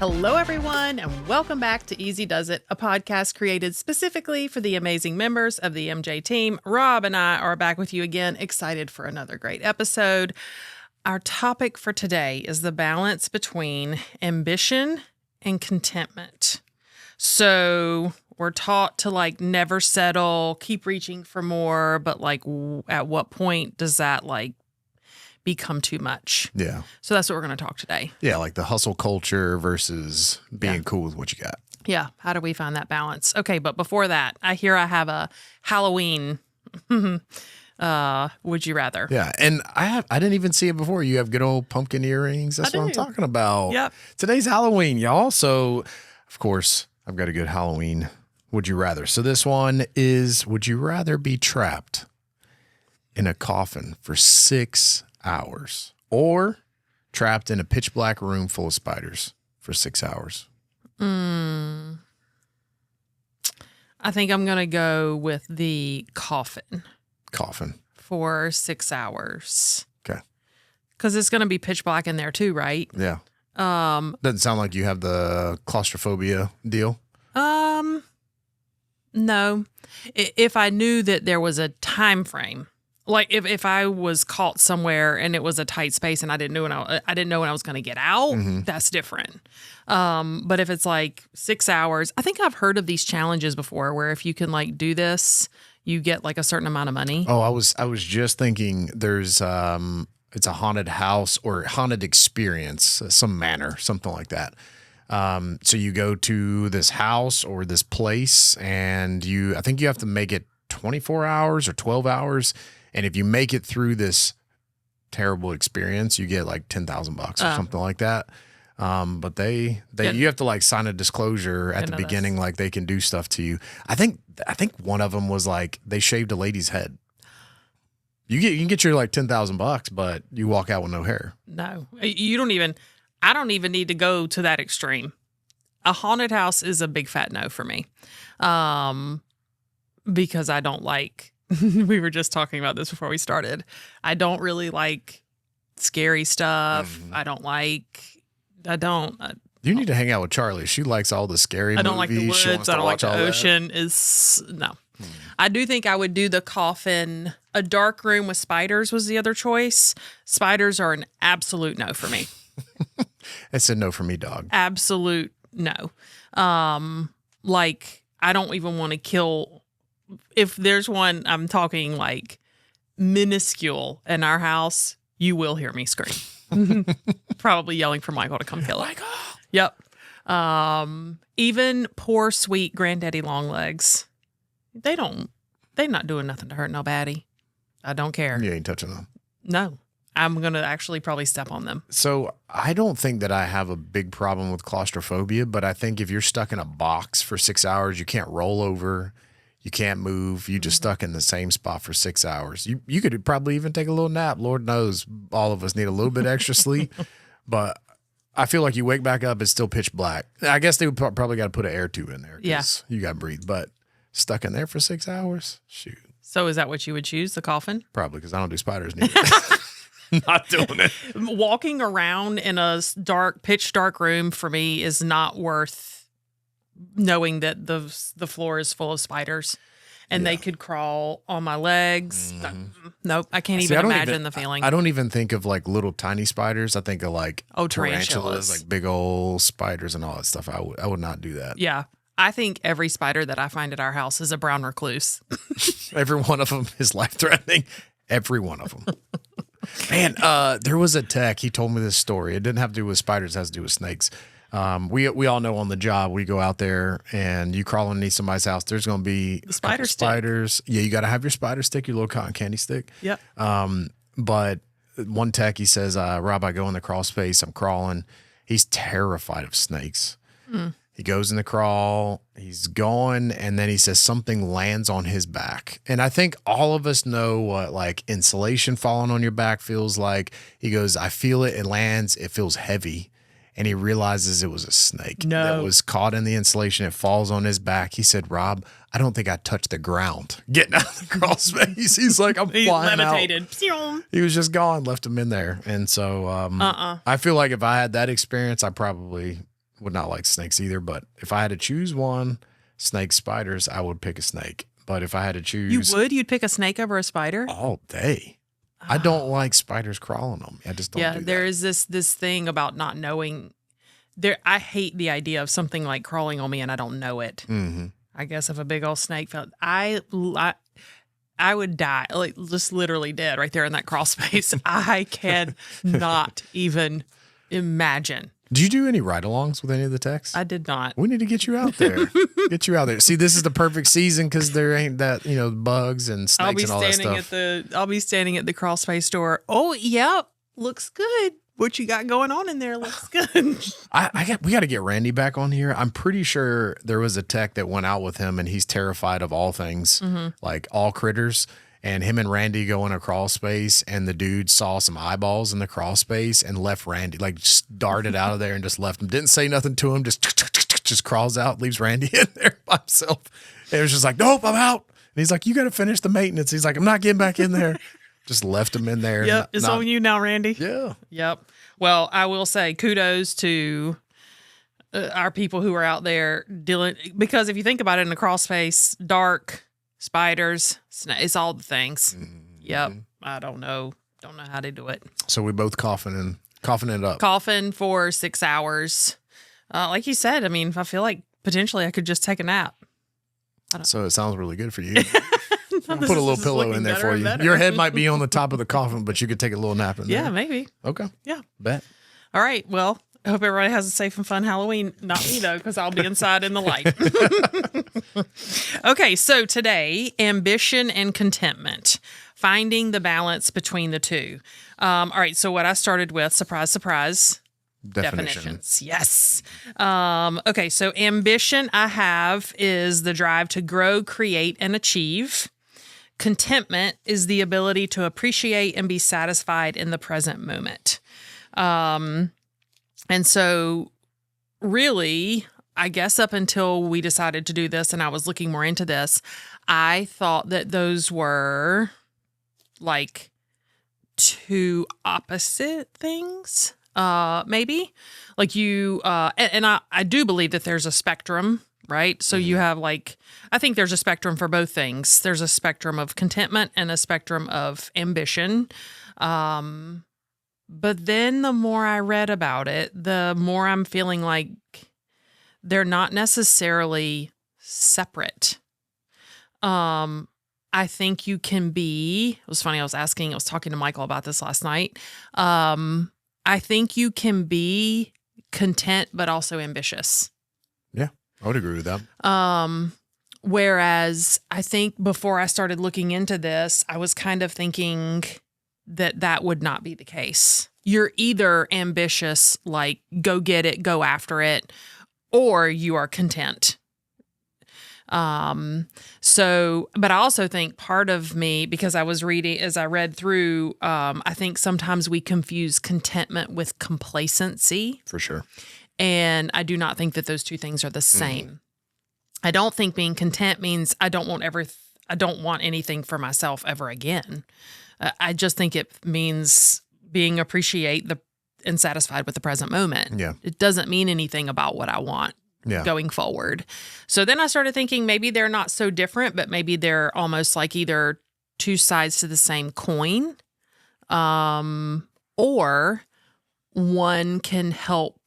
Hello, everyone, and welcome back to Easy Does It, a podcast created specifically for the amazing members of the MJ team. Rob and I are back with you again, excited for another great episode. Our topic for today is the balance between ambition and contentment. So we're taught to never settle, keep reaching for more, but at what point does that become too much? Yeah. So that's what we're going to talk today. Yeah, like the hustle culture versus being cool with what you got. Yeah. How do we find that balance? Okay, but before that, I have a Halloween would you rather. Yeah, and I didn't even see it before. You have good old pumpkin earrings. That's what I'm talking about. Yep. Today's Halloween, y'all. So, of course, I've got a good Halloween would you rather. So this one is, would you rather be trapped in a coffin for 6 hours or trapped in a pitch black room full of spiders for 6 hours? I think I'm going to go with the coffin. Coffin. For 6 hours. Okay. Because it's going to be pitch black in there too, right? Yeah. Doesn't sound like you have the claustrophobia deal. No. If I knew that there was a time frame, like if I was caught somewhere and it was a tight space and I didn't know when I was going to get out, that's different. But if it's 6 hours, I think I've heard of these challenges before where if you can do this, you get a certain amount of money. Oh, I was just thinking there's it's a haunted house or haunted experience, some manor, something like that. So you go to this house or this place and I think you have to make it 24 hours or 12 hours. And if you make it through this terrible experience, you get $10,000 or something like that. But you have to sign a disclosure at the beginning, they can do stuff to you. I think one of them was they shaved a lady's head. You can get your $10,000, but you walk out with no hair. No, you don't even. I don't even need to go to that extreme. A haunted house is a big fat no for me, because I don't like. We were just talking about this before we started. I don't really like scary stuff. I don't. You need to hang out with Charlie. She likes all the scary movies. I don't like the woods. I don't like the ocean. No. I do think I would do the coffin. A dark room with spiders was the other choice. Spiders are an absolute no for me. It's a no for me, dog. Absolute no. I don't even want to kill. If there's one, I'm talking minuscule in our house, you will hear me scream. Probably yelling for Michael to come kill it. Michael! Yep. Even poor, sweet granddaddy Longlegs, they're not doing nothing to hurt nobody. I don't care. You ain't touching them. No. I'm going to actually probably step on them. So I don't think that I have a big problem with claustrophobia, but I think if you're stuck in a box for 6 hours, you can't roll over, you can't move, you just stuck in the same spot for 6 hours. You could probably even take a little nap. Lord knows all of us need a little bit extra sleep, but I feel like you wake back up, it's still pitch black. I guess they would probably got to put an air tube in there because you got to breathe, but stuck in there for 6 hours? Shoot. So is that what you would choose, the coffin? Probably, because I don't do spiders neither. Not doing it. Walking around in a pitch dark room for me is not worth knowing that the floor is full of spiders and they could crawl on my legs. Nope, I can't even imagine the feeling. I don't even think of little tiny spiders. I think of tarantulas, big old spiders and all that stuff. I would not do that. Yeah. I think every spider that I find at our house is a brown recluse. Every one of them is life-threatening. Every one of them. Man, there was a tech. He told me this story. It didn't have to do with spiders. It has to do with snakes. We all know on the job, we go out there and you crawl underneath somebody's house. There's going to be spiders. Yeah, you got to have your spider stick, your little cotton candy stick. Yep. But one tech, he says, Rob, I go in the crawl space. I'm crawling. He's terrified of snakes. He goes in the crawl, he's going, and then he says something lands on his back. And I think all of us know what insulation falling on your back feels like. He goes, I feel it, it lands, it feels heavy. And he realizes it was a snake that was caught in the insulation. It falls on his back. He said, Rob, I don't think I touched the ground getting out of the crawl space. He's like, I'm flying levitated. Out. He was just gone, left him in there. And so I feel like if I had that experience, I probably would not like snakes either. But if I had to choose one, snake, spiders, I would pick a snake. But if I had to choose, You'd pick a snake over a spider all day. I don't like spiders crawling on me. I just don't. Yeah, do that. there is this thing about not knowing. I hate the idea of something like crawling on me and I don't know it. Mm-hmm. I guess if a big old snake felt, I would die, like just literally dead right there in that crawl space. I can not even imagine. Did you do any ride-alongs with any of the techs? I did not. We need to get you out there. Get you out there. See, this is the perfect season because there ain't that, bugs and snakes and all that stuff. I'll be standing at the crawl space door. Oh, yeah, looks good. What you got going on in there looks good. We got to get Randy back on here. I'm pretty sure there was a tech that went out with him and he's terrified of all things, like all critters. And him and Randy go in a crawl space, and the dude saw some eyeballs in the crawl space and left Randy, like just darted out of there and just left him. Didn't say nothing to him, just crawls out, leaves Randy in there by himself. And it was just like, nope, I'm out. And he's like, you got to finish the maintenance. He's like, I'm not getting back in there. Just left him in there. Yep, it's on you now, Randy. Yeah. Yep. Well, I will say kudos to our people who are out there dealing, because if you think about it in the crawl space, dark, spiders, it's all the things. Mm-hmm. Yep. I don't know how to do it. So we both coughing it up. Coughing for 6 hours. Like you said, I mean, I feel like potentially I could just take a nap. So it sounds really good for you. I'll put a little pillow in there for you. Your head might be on the top of the coffin, but you could take a little nap in there. Yeah, maybe. Okay. Yeah. Bet. All right. Well, I hope everybody has a safe and fun Halloween. Not me, though, because I'll be inside in the light. Okay. So today, ambition and contentment, finding the balance between the two. All right. So what I started with, surprise. Definitions. Yes. Okay. So ambition I have is the drive to grow, create, and achieve. Contentment is the ability to appreciate and be satisfied in the present moment. And so really, I guess up until we decided to do this and I was looking more into this, I thought that those were like two opposite things. Maybe like you, and I do believe that there's a spectrum, right? So you have I think there's a spectrum for both things. There's a spectrum of contentment and a spectrum of ambition. But then the more I read about it, the more I'm feeling like they're not necessarily separate. I think you can be, it was funny. I was talking to Michael about this last night. I think you can be content, but also ambitious. Yeah, I would agree with that. Whereas I think before I started looking into this, I was kind of thinking that would not be the case. You're either ambitious, like go get it, go after it, or you are content. But I also think part of me, because I was reading, as I read through, I think sometimes we confuse contentment with complacency. For sure. And I do not think that those two things are the same. I don't think being content means I don't want anything for myself ever again. I just think it means being and satisfied with the present moment. Yeah. It doesn't mean anything about what I want. Yeah. Going forward. So then I started thinking maybe they're not so different, but maybe they're almost like either two sides to the same coin, or one can help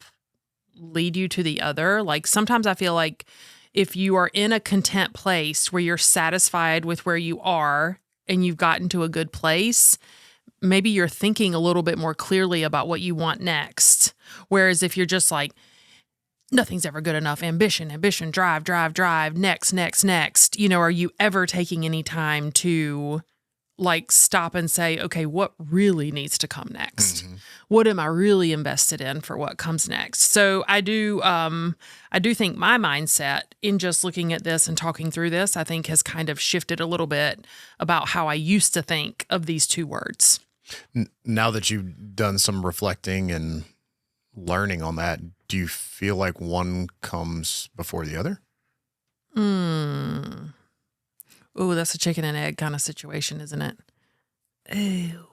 lead you to the other. Like sometimes I feel like if you are in a content place where you're satisfied with where you are and you've gotten to a good place, maybe you're thinking a little bit more clearly about what you want next. Whereas if you're just like, nothing's ever good enough. Ambition, drive, next. Are you ever taking any time to stop and say, okay, what really needs to come next? Mm-hmm. What am I really invested in for what comes next? So I do think my mindset in just looking at this and talking through this, I think has kind of shifted a little bit about how I used to think of these two words. Now that you've done some reflecting and learning on that, do you feel like one comes before the other? Oh, that's a chicken and egg kind of situation, isn't it? Ew.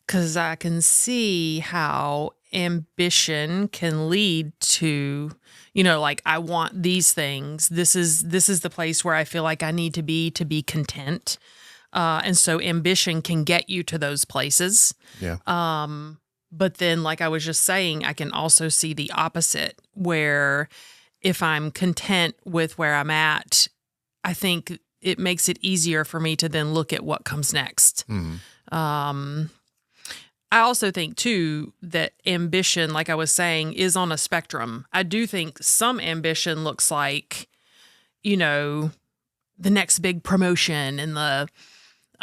Because I can see how ambition can lead to, like, I want these things. This is the place where I feel like I need to be content. And so ambition can get you to those places. Yeah. But then, like I was just saying, I can also see the opposite, where if I'm content with where I'm at, I think it makes it easier for me to then look at what comes next. I also think, too, that ambition, like I was saying, is on a spectrum. I do think some ambition looks like, the next big promotion and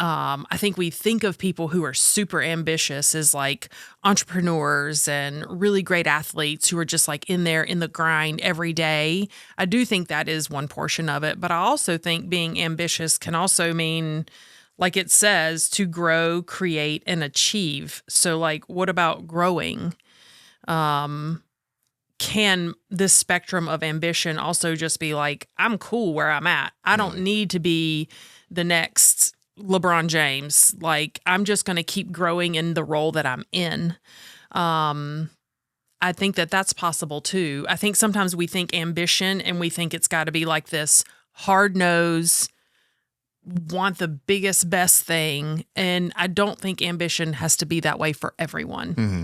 I think we think of people who are super ambitious as like entrepreneurs and really great athletes who are just like in there in the grind every day. I do think that is one portion of it, but I also think being ambitious can also mean, like it says, to grow, create, and achieve. So like, what about growing? Can this spectrum of ambition also just be like, I'm cool where I'm at. I don't need to be the next LeBron James. Like, I'm just going to keep growing in the role that I'm in. I think that that's possible too. I think sometimes we think ambition and we think it's got to be like this hard nose, want the biggest, best thing. And I don't think ambition has to be that way for everyone. Mm-hmm.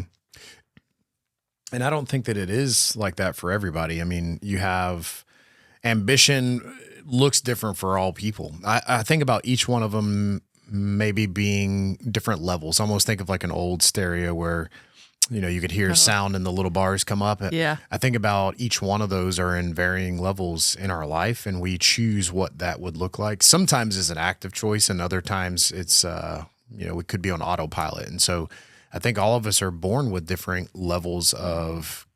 And I don't think that it is like that for everybody. I mean, you have ambition looks different for all people. I think about each one of them maybe being different levels. I almost think of like an old stereo where, you could hear sound and the little bars come up. Yeah. I think about each one of those are in varying levels in our life, and we choose what that would look like. Sometimes it's an active choice, and other times it's, we could be on autopilot. And so I think all of us are born with different levels of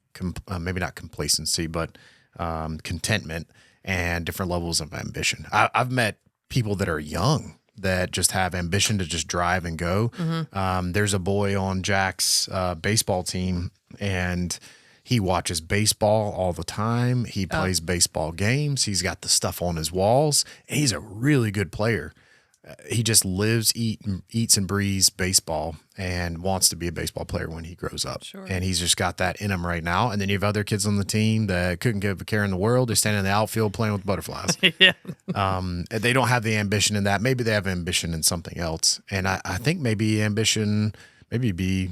maybe not complacency, but contentment and different levels of ambition. I've met people that are young that just have ambition to just drive and go. Mm-hmm. There's a boy on Jack's baseball team, and he watches baseball all the time. He plays baseball games. He's got the stuff on his walls, and he's a really good player. He just lives, eats and breathes baseball and wants to be a baseball player when he grows up. Sure. And he's just got that in him right now. And then you have other kids on the team that couldn't give a care in the world. They're standing in the outfield playing with butterflies. Yeah. They don't have the ambition in that. Maybe they have ambition in something else. And I think maybe ambition, maybe be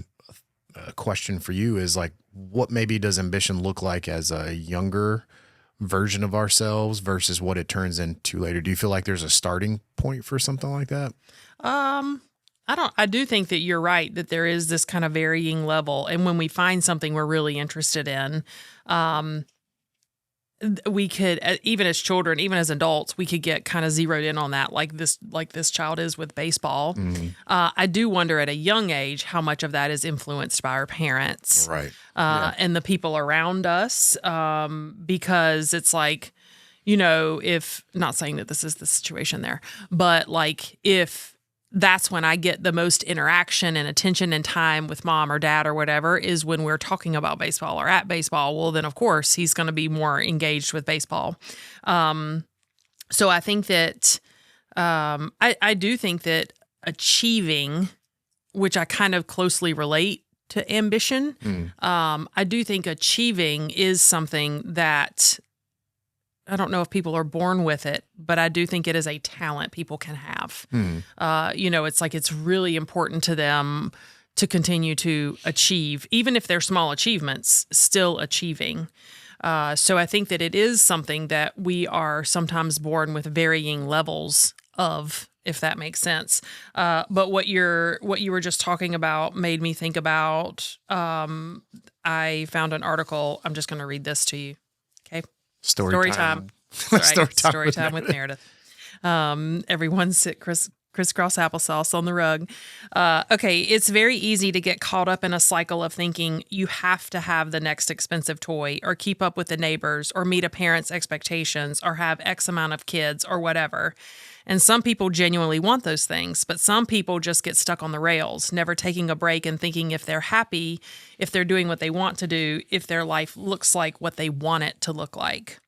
a question for you is like, what maybe does ambition look like as a younger version of ourselves versus what it turns into later? Do you feel like there's a starting point for something like that? I do think that you're right, that there is this kind of varying level. And when we find something we're really interested in, we could, even as children, even as adults, we could get kind of zeroed in on that, like this child is with baseball. Mm-hmm. I do wonder at a young age how much of that is influenced by our parents, right? And the people around us, because it's like, if, not saying that this is the situation there, but like if that's when I get the most interaction and attention and time with mom or dad or whatever is when we're talking about baseball or at baseball. Well, then of course he's going to be more engaged with baseball. So I think that, I do think that achieving, which I kind of closely relate to ambition. I do think achieving is something that I don't know if people are born with it, but I do think it is a talent people can have. It's like it's really important to them to continue to achieve, even if they're small achievements, still achieving. So I think that it is something that we are sometimes born with varying levels of, if that makes sense. But what you were just talking about made me think about, I found an article. I'm just going to read this to you. Okay. Story time. Right. Story time with Meredith. Everyone sit crisscross applesauce on the rug. Okay, it's very easy to get caught up in a cycle of thinking you have to have the next expensive toy or keep up with the neighbors or meet a parent's expectations or have X amount of kids or whatever. And some people genuinely want those things, but some people just get stuck on the rails, never taking a break and thinking if they're happy, if they're doing what they want to do, if their life looks like what they want it to look like.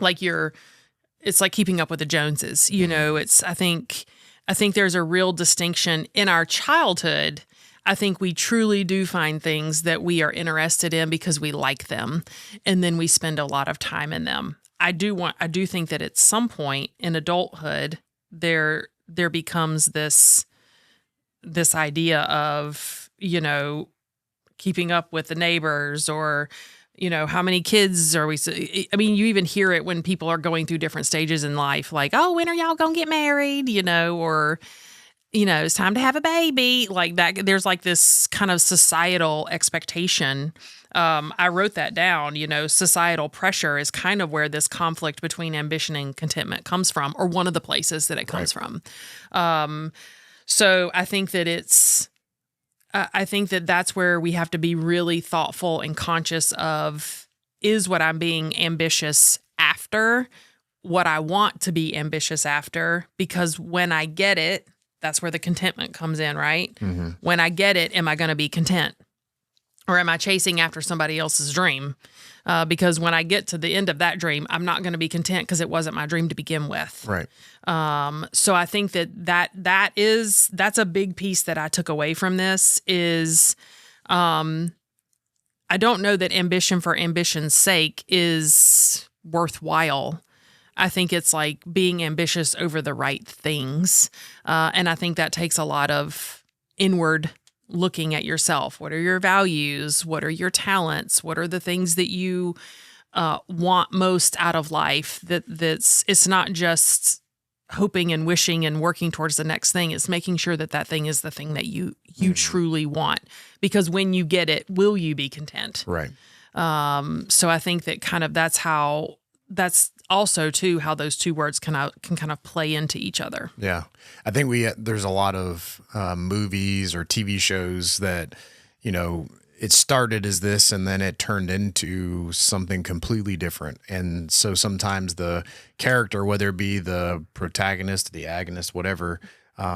It's like keeping up with the Joneses. I think there's a real distinction in our childhood. I think we truly do find things that we are interested in because we like them, and then we spend a lot of time in them. I do think that at some point in adulthood, there becomes this idea of, keeping up with the neighbors, or, how many kids are we? I mean, you even hear it when people are going through different stages in life, like, oh, when are y'all going to get married? Or, it's time to have a baby, like that. There's like this kind of societal expectation. I wrote that down, societal pressure is kind of where this conflict between ambition and contentment comes from, or one of the places that it comes from. So I think that that's where we have to be really thoughtful and conscious of, is what I'm being ambitious after what I want to be ambitious after? Because when I get it, that's where the contentment comes in, right? Mm-hmm. When I get it, am I going to be content? Or am I chasing after somebody else's dream? Because when I get to the end of that dream, I'm not going to be content because it wasn't my dream to begin with. Right. So I think that's a big piece that I took away from this is, I don't know that ambition for ambition's sake is worthwhile. I think it's like being ambitious over the right things. And I think that takes a lot of inward looking at yourself. What are your values? What are your talents? What are the things that you want most out of life? It's not just hoping and wishing and working towards the next thing. It's making sure that thing is the thing that you truly want. Because when you get it, will you be content? Right. So I think that kind of that's also too how those two words can kind of play into each other. Yeah. I think there's a lot of movies or TV shows that, it started as this and then it turned into something completely different. And so sometimes the character, whether it be the protagonist, the agonist, whatever,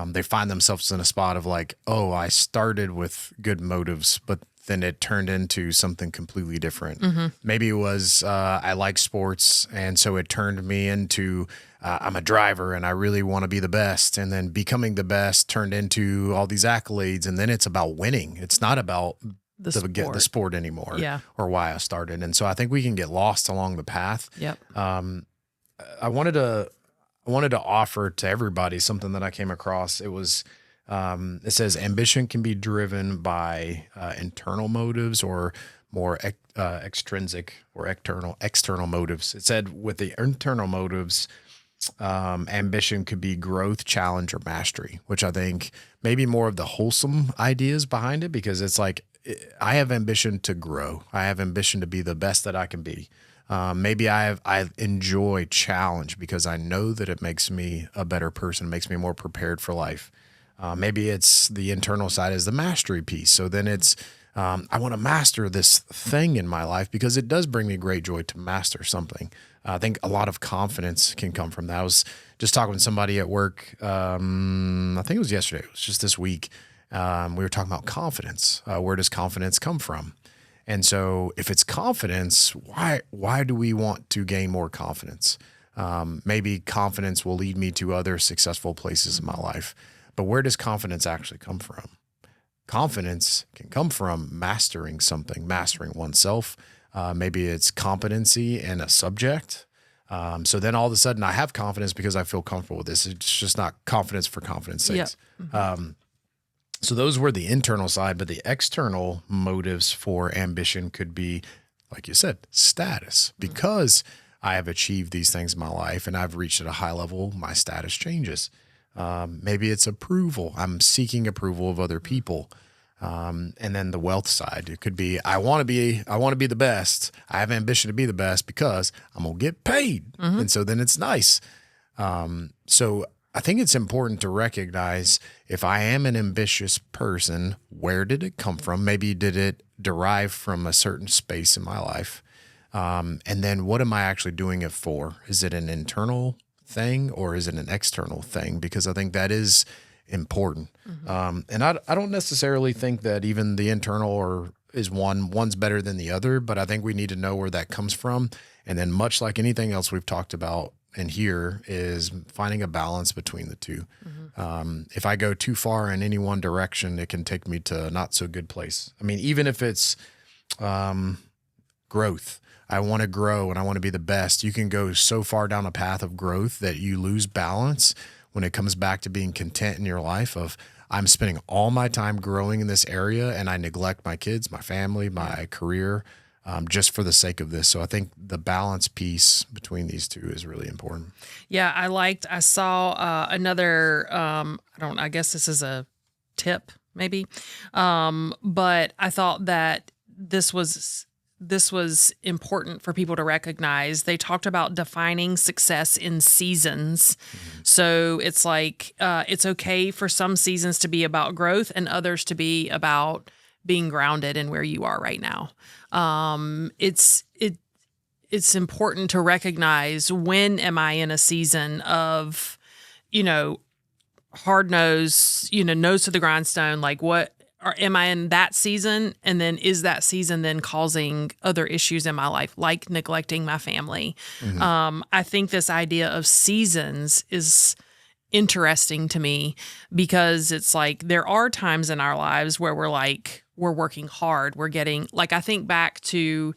they find themselves in a spot of like, oh, I started with good motives, but then it turned into something completely different. Mm-hmm. Maybe it was I like sports, and so it turned me into I'm a driver and I really want to be the best. And then becoming the best turned into all these accolades, and then it's about winning. It's not about the sport anymore, or why I started. And so I think we can get lost along the path. Yep. I wanted to offer to everybody something that I came across. It was. It says ambition can be driven by internal motives or more extrinsic or external motives. It said with the internal motives, ambition could be growth, challenge, or mastery, which I think maybe more of the wholesome ideas behind it, because it's like I have ambition to grow. I have ambition to be the best that I can be. Maybe I enjoy challenge because I know that it makes me a better person, makes me more prepared for life. Maybe it's the internal side is the mastery piece. So then it's, I want to master this thing in my life because it does bring me great joy to master something. I think a lot of confidence can come from that. I was just talking with somebody at work. I think it was yesterday. It was just this week. We were talking about confidence. Where does confidence come from? And so if it's confidence, why do we want to gain more confidence? Maybe confidence will lead me to other successful places in my life. But where does confidence actually come from? Confidence can come from mastering something, mastering oneself. Maybe it's competency in a subject. So then all of a sudden I have confidence because I feel comfortable with this. It's just not confidence for confidence sake. Yep. Mm-hmm. So those were the internal side, but the external motives for ambition could be, like you said, status. Because I have achieved these things in my life and I've reached at a high level, my status changes. Maybe it's approval. I'm seeking approval of other people. And then the wealth side, it could be, I want to be the best. I have ambition to be the best because I'm going to get paid. Mm-hmm. And so then it's nice. So I think it's important to recognize if I am an ambitious person, where did it come from? Maybe did it derive from a certain space in my life? And then what am I actually doing it for? Is it an internal thing or is it an external thing? Because I think that is important. Mm-hmm. And I don't necessarily think that even the internal one's better than the other, but I think we need to know where that comes from. And then much like anything else we've talked about, and here is finding a balance between the two. If I go too far in any one direction, it can take me to a not so good place. I mean, even if it's growth, I want to grow and I want to be the best. You can go so far down a path of growth that you lose balance when it comes back to being content in your life of, I'm spending all my time growing in this area and I neglect my kids, my family, my career, just for the sake of this. So I think the balance piece between these two is really important. Yeah, I saw another, I guess this is a tip maybe, but I thought that this was important for people to recognize. They talked about defining success in seasons. So it's like, it's okay for some seasons to be about growth and others to be about being grounded in where you are right now. It's important to recognize, when am I in a season of, hard nose, nose to the grindstone, like what, or am I in that season? And then is that season then causing other issues in my life, like neglecting my family? I think this idea of seasons is interesting to me because it's like there are times in our lives where we're working hard. We're getting, like, I think back to,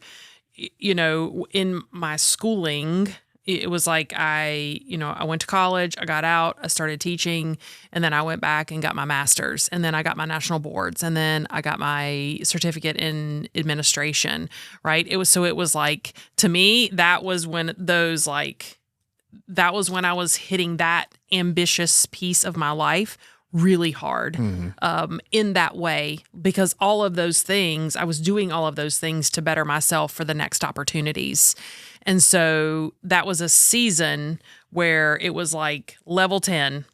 in my schooling, it was like I went to college, I got out, I started teaching, and then I went back and got my master's, and then I got my national boards, and then I got my certificate in administration, right? It was like, to me, that was when I was hitting that ambitious piece of my life really hard in that way, because all of those things, I was doing all of those things to better myself for the next opportunities. And so that was a season where it was like level 10,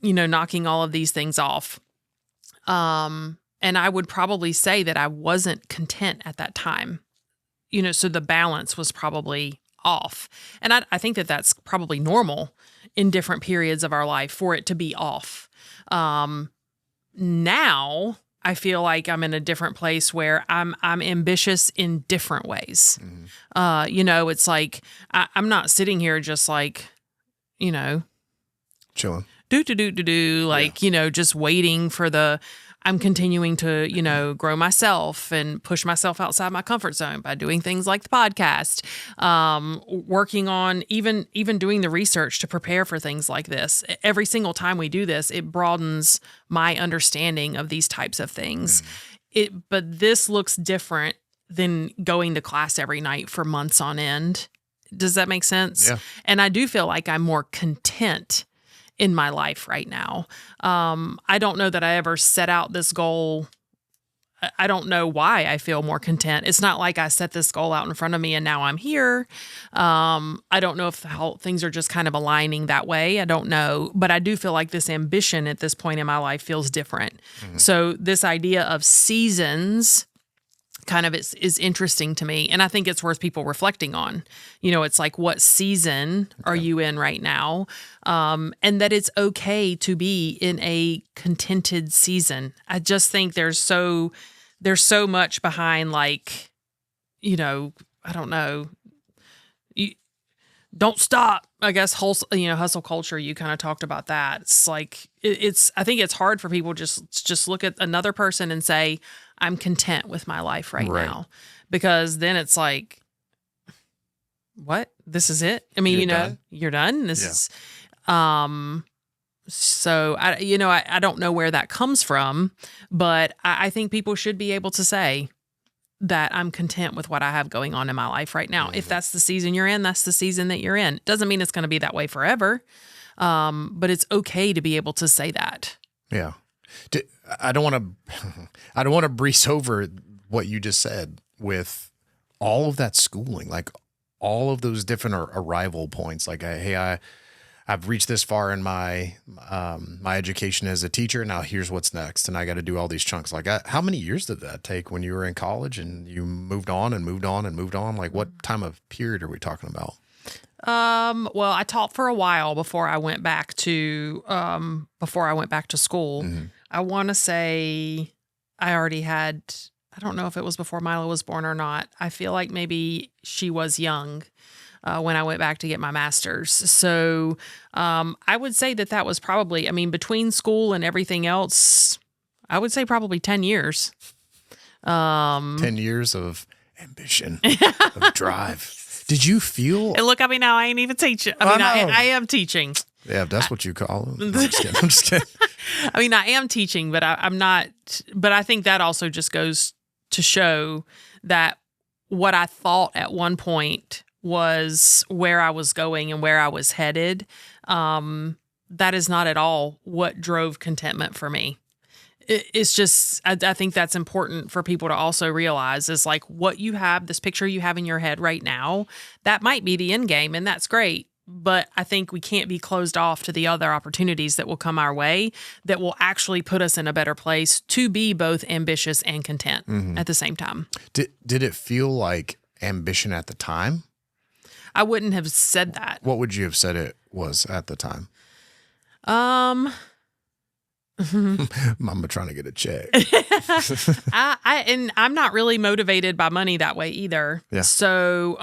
knocking all of these things off. And I would probably say that I wasn't content at that time, so the balance was probably off. And I think that that's probably normal in different periods of our life for it to be off. Now I feel like I'm in a different place where I'm ambitious in different ways. It's like I'm not sitting here just like, chilling, just waiting for I'm continuing to, grow myself and push myself outside my comfort zone by doing things like the podcast, working on even doing the research to prepare for things like this. Every single time we do this, it broadens my understanding of these types of things. But this looks different than going to class every night for months on end. Does that make sense? Yeah. And I do feel like I'm more content in my life right now. I don't know that I ever set out this goal. I don't know why I feel more content. It's not like I set this goal out in front of me and now I'm here. I don't know how things are just kind of aligning that way. I don't know. But I do feel like this ambition at this point in my life feels different. So this idea of seasons kind of is interesting to me. And I think it's worth people reflecting on. It's like, what season are you in right now? And that it's okay to be in a contented season. I just think there's so much behind, like, I don't know. Don't stop. I guess hustle culture. You kind of talked about that. It's like I think it's hard for people just look at another person and say, I'm content with my life right now, because then it's like, what? This is it? I mean, you're done. This is, so I don't know where that comes from, but I think people should be able to say that I'm content with what I have going on in my life right now. If that's the season you're in, that's the season that you're in. Doesn't mean it's going to be that way forever. But it's okay to be able to say that. Yeah. I don't want to breeze over what you just said with all of that schooling, like all of those different arrival points. Like, I've reached this far in my education as a teacher. Now here's what's next. And I got to do all these chunks. Like, how many years did that take when you were in college and you moved on and moved on and moved on? Like, what time of period are we talking about? Well, I taught for a while before I went back to school. I want to say I already had, I don't know if it was before Milo was born or not. I feel like maybe she was young. when I went back to get my master's. So I would say that was probably, between school and everything else, I would say probably 10 years. 10 years of ambition, of drive. Did you feel? And look, now I ain't even teaching. I am teaching. Yeah, that's what you call them. No, I'm just kidding. I am teaching, but I'm not. But I think that also just goes to show that what I thought at one point was where I was going and where I was headed. That is not at all what drove contentment for me. It's just, I think that's important for people to also realize is like what you have, this picture you have in your head right now, that might be the end game, and that's great. But I think we can't be closed off to the other opportunities that will come our way that will actually put us in a better place to be both ambitious and content at the same time. Did it feel like ambition at the time? I wouldn't have said that. What would you have said it was at the time? Mama trying to get a check. And I'm not really motivated by money that way either. Yeah. So,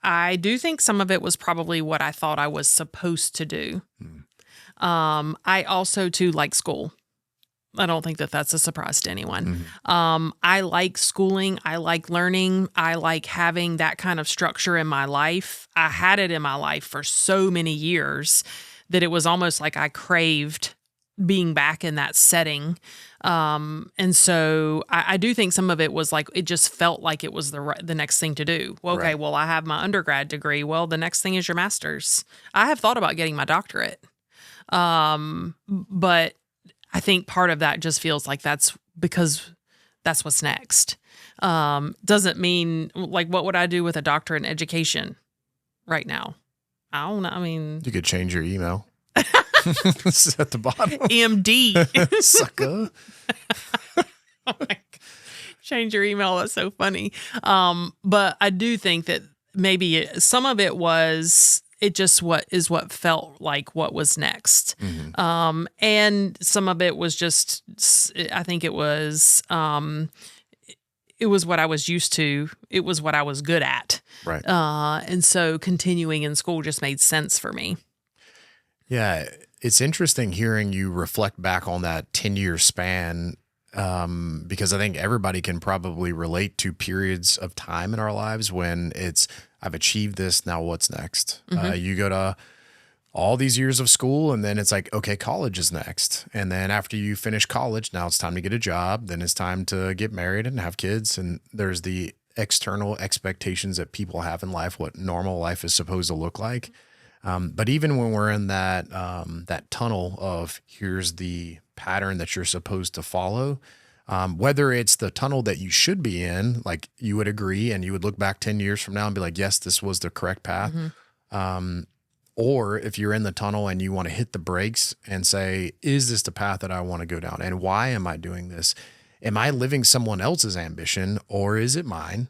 I do think some of it was probably what I thought I was supposed to do. I also too like school. I don't think that that's a surprise to anyone. I like schooling. I like learning. I like having that kind of structure in my life. I had it in my life for so many years that it was almost like I craved being back in that setting. And so I do think some of it was like, it just felt like it was the next thing to do. Well, okay, well, I have my undergrad degree. Well, the next thing is your master's. I have thought about getting my doctorate. But I think part of that just feels like that's because that's what's next. Doesn't mean, like, what would I do with a doctorate in education right now? I don't know. You could change your email. It's at the bottom. MD. Sucker. Oh my God. Change your email. That's so funny. But I do think that maybe some of it was, it just what felt like what was next. And some of it was just, I think it was what I was used to. It was what I was good at. Right. And so continuing in school just made sense for me. Yeah. It's interesting hearing you reflect back on that 10-year span, because I think everybody can probably relate to periods of time in our lives when it's, I've achieved this, now what's next? You go to all these years of school and then it's like, okay, college is next. And then after you finish college, now it's time to get a job. Then it's time to get married and have kids. And there's the external expectations that people have in life, what normal life is supposed to look like. But even when we're in that tunnel of here's the pattern that you're supposed to follow, whether it's the tunnel that you should be in, like you would agree and you would look back 10 years from now and be like, yes, this was the correct path. Or if you're in the tunnel and you want to hit the brakes and say, is this the path that I want to go down? And why am I doing this? Am I living someone else's ambition or is it mine?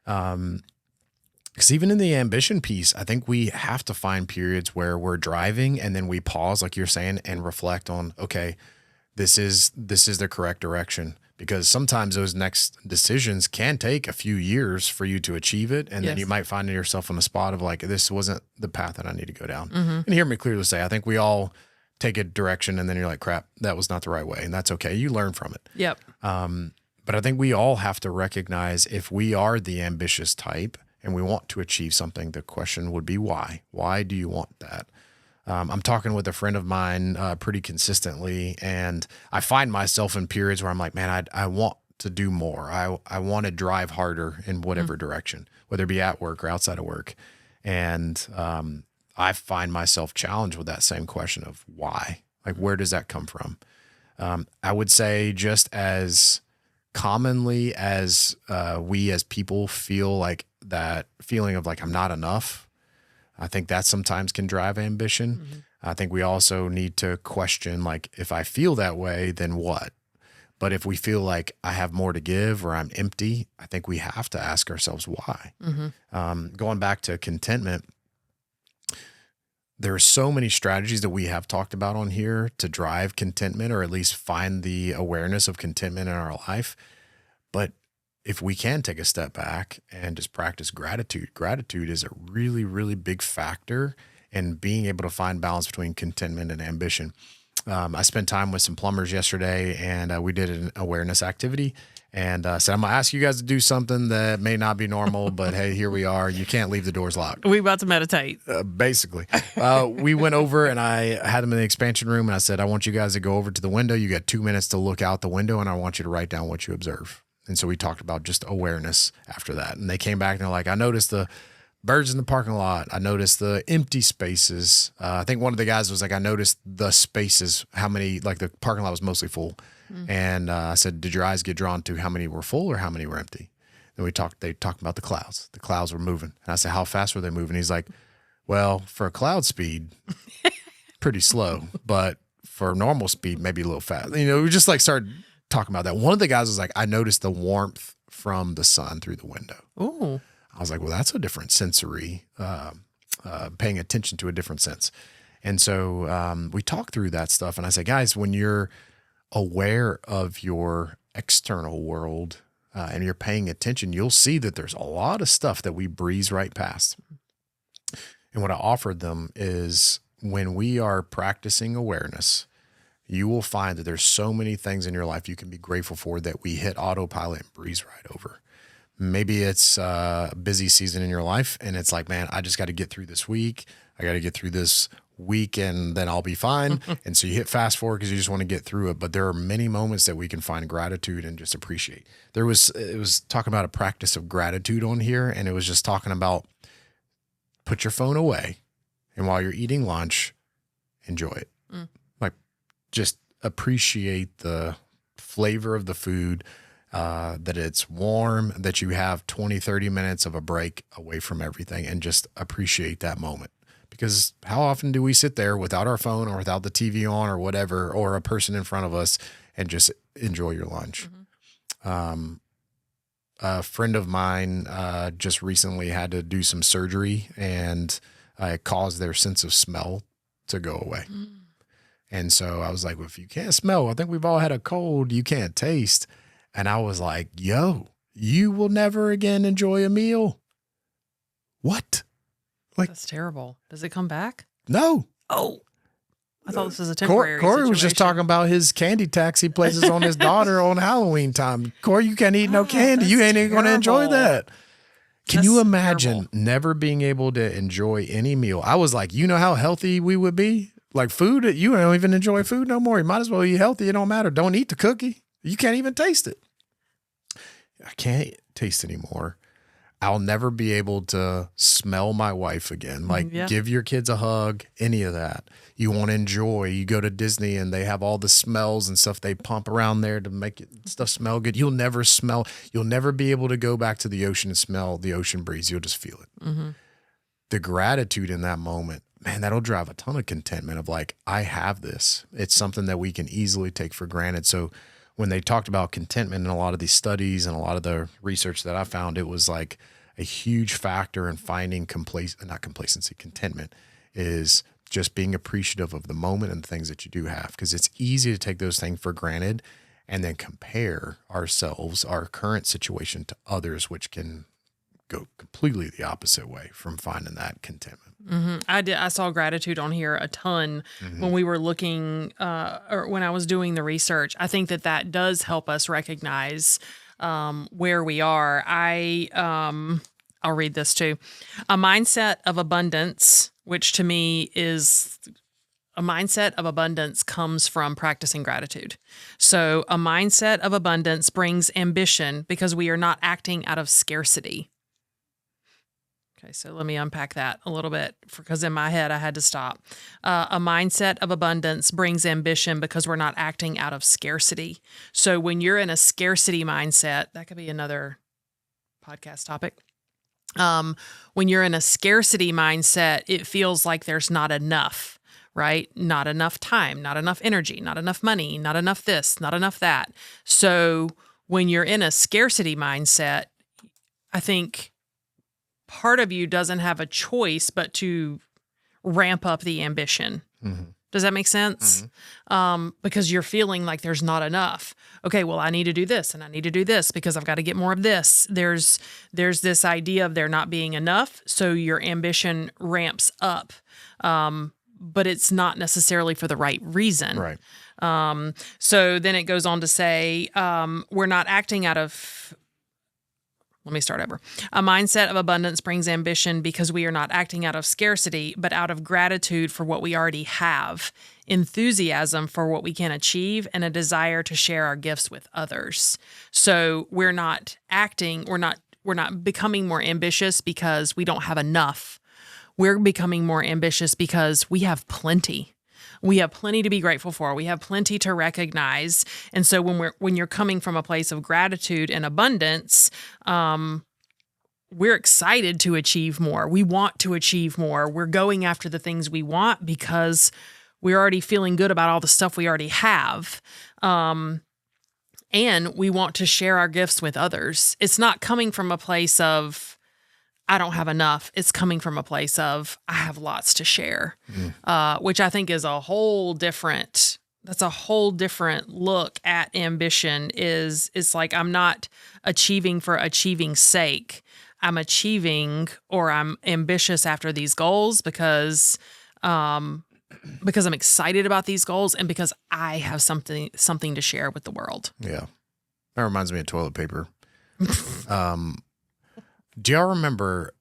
Because even in the ambition piece, I think we have to find periods where we're driving and then we pause, like you're saying, and reflect on, okay, this is the correct direction. Because sometimes those next decisions can take a few years for you to achieve it. And then you might find yourself in a spot of like, this wasn't the path that I need to go down. And hear me clearly say, I think we all take a direction and then you're like, crap, that was not the right way. And that's okay. You learn from it. Yep. But I think we all have to recognize if we are the ambitious type and we want to achieve something, the question would be why? Why do you want that? I'm talking with a friend of mine pretty consistently, and I find myself in periods where I'm like, man, I want to do more. I want to drive harder in whatever direction, whether it be at work or outside of work. And I find myself challenged with that same question of why? Like, where does that come from? I would say just as commonly as we as people feel like that feeling of like, I'm not enough, I think that sometimes can drive ambition. I think we also need to question, like, if I feel that way, then what? But if we feel like I have more to give or I'm empty, I think we have to ask ourselves why. Going back to contentment, there are so many strategies that we have talked about on here to drive contentment or at least find the awareness of contentment in our life. But if we can take a step back and just practice gratitude is a really, really big factor in being able to find balance between contentment and ambition. I spent time with some plumbers yesterday, and we did an awareness activity, and said, I'm going to ask you guys to do something that may not be normal, but hey, here we are. You can't leave the doors locked. We about to meditate. Basically. We went over, and I had them in the expansion room, and I said, I want you guys to go over to the window. You got 2 minutes to look out the window, and I want you to write down what you observe. And so we talked about just awareness after that. And they came back and they're like, I noticed the birds in the parking lot. I noticed the empty spaces. I think one of the guys was like, I noticed the spaces, how many, like the parking lot was mostly full. And I said, did your eyes get drawn to how many were full or how many were empty? Then they talked about the clouds. The clouds were moving. And I said, how fast were they moving? He's like, well, for a cloud speed, pretty slow, but for normal speed, maybe a little fast. You know, we just like started talking about that. One of the guys was like, I noticed the warmth from the sun through the window. Ooh. I was like, well, that's a different sensory, paying attention to a different sense. And so we talked through that stuff. And I said, guys, when you're aware of your external world and you're paying attention, you'll see that there's a lot of stuff that we breeze right past. And what I offered them is when we are practicing awareness, you will find that there's so many things in your life you can be grateful for that we hit autopilot and breeze right over. Maybe it's a busy season in your life and it's like, man, I just got to get through this week. I got to get through this week and then I'll be fine. And so you hit fast forward because you just want to get through it. But there are many moments that we can find gratitude and just appreciate. It was talking about a practice of gratitude on here. And it was just talking about put your phone away. And while you're eating lunch, enjoy it. Like just appreciate the flavor of the food, that it's warm, that you have 20, 30 minutes of a break away from everything and just appreciate that moment. Because how often do we sit there without our phone or without the TV on or whatever, or a person in front of us and just enjoy your lunch? A friend of mine just recently had to do some surgery and it caused their sense of smell to go away. And so I was like, well, if you can't smell, I think we've all had a cold, you can't taste. And I was like, yo, you will never again enjoy a meal. What? Like, that's terrible. Does it come back? No. Oh, I thought this was a temporary Corey was just talking about his candy tax he places on his daughter on Halloween time. Corey, you can't eat no candy. You ain't even going to enjoy that. Can you imagine never being able to enjoy any meal? I was like, you know how healthy we would be? Like food, you don't even enjoy food no more. You might as well eat healthy. It don't matter. Don't eat the cookie. You can't even taste it. I can't taste anymore. I'll never be able to smell my wife again. Like give your kids a hug, any of that. You want to enjoy. You go to Disney and they have all the smells and stuff they pump around there to make stuff smell good. You'll never be able to go back to the ocean and smell the ocean breeze. You'll just feel it. The gratitude in that moment, man, that'll drive a ton of contentment of like, I have this. It's something that we can easily take for granted. So when they talked about contentment in a lot of these studies and a lot of the research that I found, it was like a huge factor in finding contentment is just being appreciative of the moment and the things that you do have. Because it's easy to take those things for granted and then compare ourselves, our current situation to others, which can go completely the opposite way from finding that contentment. I saw gratitude on here a ton when we were looking, or when I was doing the research. I think that does help us recognize where we are. I'll read this too. A mindset of abundance, which to me is a mindset of abundance, comes from practicing gratitude. So a mindset of abundance brings ambition because we are not acting out of scarcity. Okay, so let me unpack that a little bit because in my head I had to stop. A mindset of abundance brings ambition because we're not acting out of scarcity. So when you're in a scarcity mindset, that could be another podcast topic. When you're in a scarcity mindset, it feels like there's not enough, right? Not enough time, not enough energy, not enough money, not enough this, not enough that. So when you're in a scarcity mindset, I think part of you doesn't have a choice but to ramp up the ambition. Does that make sense? because you're feeling like there's not enough. Okay, well, I need to do this and I need to do this because I've got to get more of this. There's this idea of there not being enough, so your ambition ramps up, but it's not necessarily for the right reason. Right. So then it goes on to say, we're not acting out of... Let me start over. A mindset of abundance brings ambition because we are not acting out of scarcity, but out of gratitude for what we already have, enthusiasm for what we can achieve, and a desire to share our gifts with others. So we're not becoming more ambitious because we don't have enough. We're becoming more ambitious because we have plenty. We have plenty to be grateful for. We have plenty to recognize. And so when you're coming from a place of gratitude and abundance, we're excited to achieve more. We want to achieve more. We're going after the things we want because we're already feeling good about all the stuff we already have. And we want to share our gifts with others. It's not coming from a place of, I don't have enough. It's coming from a place of, I have lots to share, which I think is a whole different look at ambition. It's like, I'm not achieving for achieving's sake. I'm achieving, or I'm ambitious after these goals because I'm excited about these goals and because I have something to share with the world. Yeah. That reminds me of toilet paper. Do y'all remember,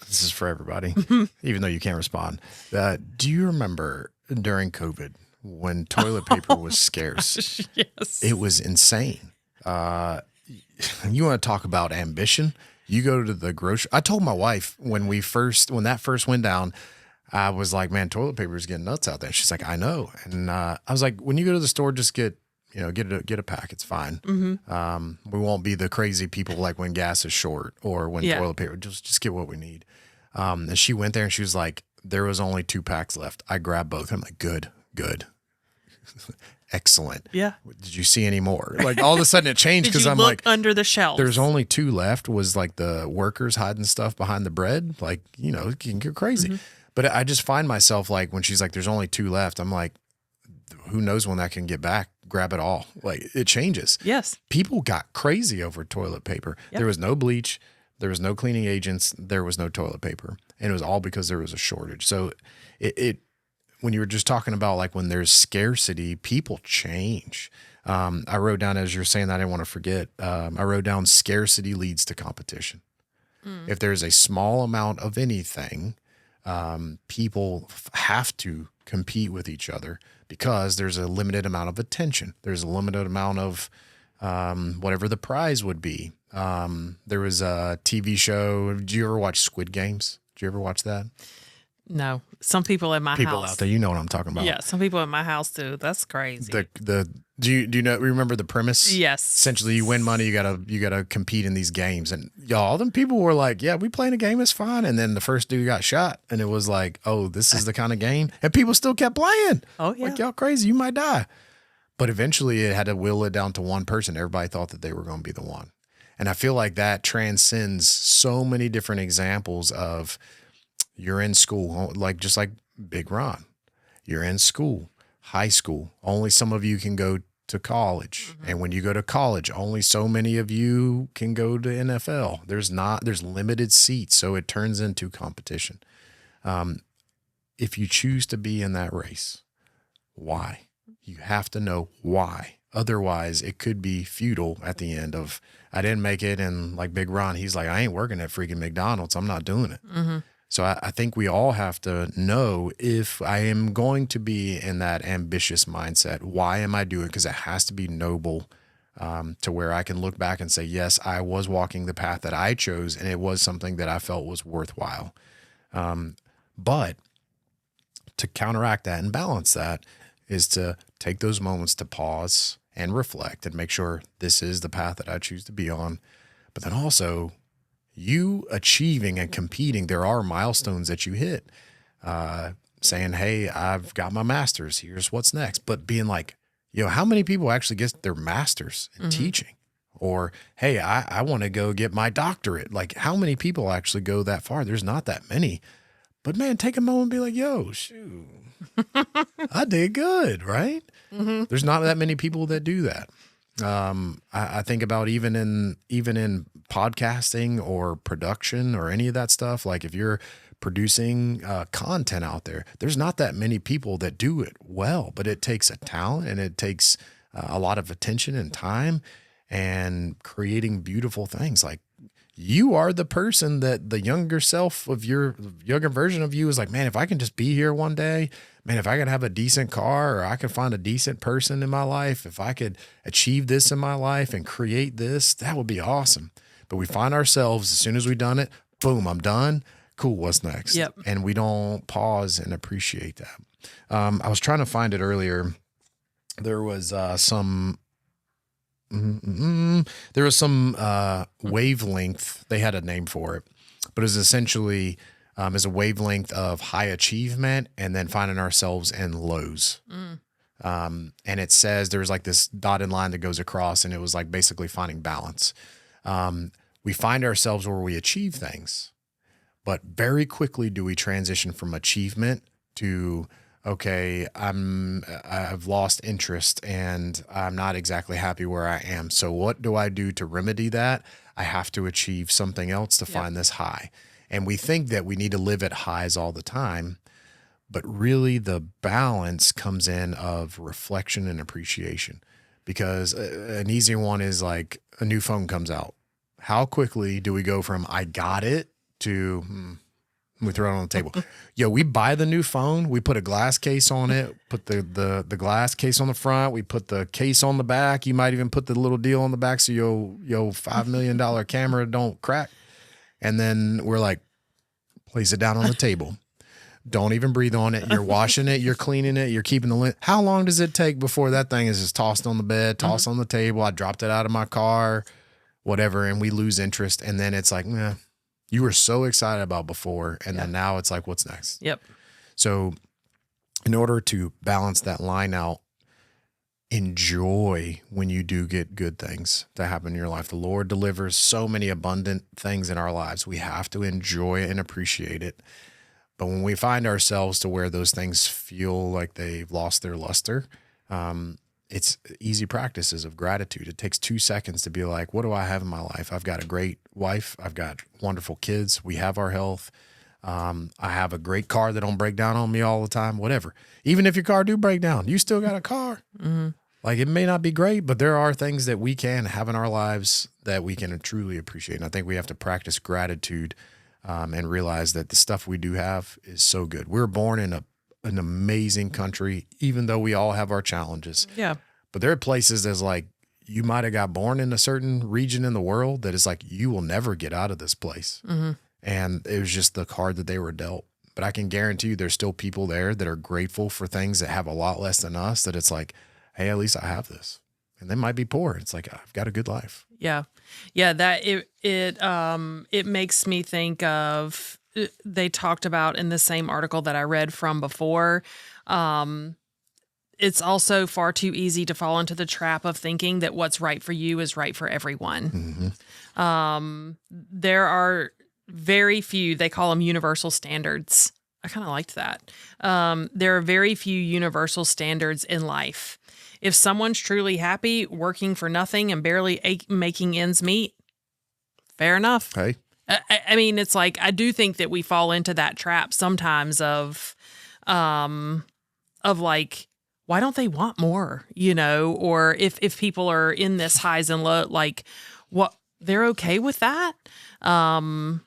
this is for everybody, even though you can't respond, do you remember during COVID when toilet paper was scarce? Yes. It was insane. You want to talk about ambition? You go to the grocery. I told my wife when that first went down, I was like, man, toilet paper is getting nuts out there. She's like, I know. And I was like, when you go to the store, just get a pack. It's fine. Mm-hmm. We won't be the crazy people like when gas is short or when toilet paper. Just get what we need. And she went there and she was like, there was only 2 packs left. I grabbed both. I'm like, good. Excellent. Yeah. Did you see any more? Like all of a sudden it changed because I'm like, under the shelf. There's only 2 left. Was like the workers hiding stuff behind the bread. Like, it can get crazy. Mm-hmm. But I just find myself like when she's like, there's only 2 left. I'm like, who knows when that can get back? Grab it all. Like it changes. Yes. People got crazy over toilet paper. Yep. There was no bleach. There was no cleaning agents. There was no toilet paper. And it was all because there was a shortage. So when you were just talking about like when there's scarcity, people change. I wrote down, as you're saying that, I didn't want to forget. I wrote down scarcity leads to competition. If there's a small amount of anything, people have to compete with each other because there's a limited amount of attention. There's a limited amount of whatever the prize would be. There was a TV show. Did you ever watch Squid Games? Did you ever watch that? No. Some people in my house. People out there, you know what I'm talking about. Yeah, some people in my house do. That's crazy. Do you remember the premise? Yes. Essentially, you win money, you gotta compete in these games, and y'all, them people were like, "Yeah, we playing a game, it's fine." And then the first dude got shot, and it was like, "Oh, this is the kind of game," and people still kept playing. Oh yeah, like y'all crazy, you might die. But eventually, it had to will it down to one person. Everybody thought that they were going to be the one, and I feel like that transcends so many different examples of. You're in school, just like Big Ron. You're in school, high school. Only some of you can go to college. Mm-hmm. And when you go to college, only so many of you can go to NFL. There's limited seats, so it turns into competition. If you choose to be in that race, why? You have to know why. Otherwise, it could be futile at the end of, I didn't make it. And like Big Ron, he's like, I ain't working at freaking McDonald's. I'm not doing it. Mm-hmm. So I think we all have to know if I am going to be in that ambitious mindset, why am I doing it? Because it has to be noble to where I can look back and say, yes, I was walking the path that I chose, and it was something that I felt was worthwhile. But to counteract that and balance that is to take those moments to pause and reflect and make sure this is the path that I choose to be on. But then also, you achieving and competing, there are milestones that you hit, saying, hey, I've got my master's, here's what's next. But being like, how many people actually get their master's in teaching? Or, hey, I want to go get my doctorate. Like, how many people actually go that far? There's not that many. But man, take a moment and be like, yo, shoot, I did good, right? Mm-hmm. There's not that many people that do that. I think about even in podcasting or production or any of that stuff, like if you're producing content out there, there's not that many people that do it well, but it takes a talent and it takes a lot of attention and time and creating beautiful things. Like you are the person that the younger self of your younger version of you is like, man, if I can just be here one day, man, if I could have a decent car or I could find a decent person in my life, if I could achieve this in my life and create this, that would be awesome. But we find ourselves, as soon as we've done it, boom, I'm done. Cool, what's next? Yep. And we don't pause and appreciate that. I was trying to find it earlier. There was some wavelength. They had a name for it, but it was essentially is a wavelength of high achievement and then finding ourselves in lows. And it says there's like this dotted line that goes across, and it was like basically finding balance. We find ourselves where we achieve things, but very quickly do we transition from achievement to, okay, I've lost interest and I'm not exactly happy where I am. So what do I do to remedy that? I have to achieve something else to find this high. And we think that we need to live at highs all the time, but really the balance comes in of reflection and appreciation, because an easy one is like a new phone comes out. How quickly do we go from I got it to we throw it on the table? Yo, we buy the new phone. We put a glass case on it, put the glass case on the front. We put the case on the back. You might even put the little deal on the back so your $5 million camera don't crack. And then we're like, place it down on the table. Don't even breathe on it. You're washing it. You're cleaning it. You're keeping the lid. How long does it take before that thing is just tossed on the bed, tossed on the table? I dropped it out of my car, whatever. And we lose interest. And then it's like, nah, you were so excited about before. And then now it's like, what's next? Yep. So in order to balance that line out, enjoy when you do get good things to happen in your life. The Lord delivers so many abundant things in our lives. We have to enjoy it and appreciate it. But when we find ourselves to where those things feel like they've lost their luster, it's easy practices of gratitude. It takes 2 seconds to be like, what do I have in my life? I've got a great wife. I've got wonderful kids. We have our health. I have a great car that don't break down on me all the time, whatever. Even if your car do break down, you still got a car. Mm-hmm. Like it may not be great, but there are things that we can have in our lives that we can truly appreciate. And I think we have to practice gratitude and realize that the stuff we do have is so good. We're born in an amazing country, even though we all have our challenges. Yeah. But there are places that's like, you might have got born in a certain region in the world that is like, you will never get out of this place. Mm-hmm. And it was just the card that they were dealt. But I can guarantee you there's still people there that are grateful for things that have a lot less than us, that it's like, hey, at least I have this. And they might be poor. It's like, I've got a good life. Yeah. Yeah. That it makes me think of, they talked about in the same article that I read from before. It's also far too easy to fall into the trap of thinking that what's right for you is right for everyone. Mm-hmm. There are very few, they call them universal standards. I kind of liked that. There are very few universal standards in life. If someone's truly happy working for nothing and barely making ends meet, fair enough. Hey. I mean, it's like, I do think that we fall into that trap sometimes of like, why don't they want more, or if people are in this highs and low, like what, they're okay with that. And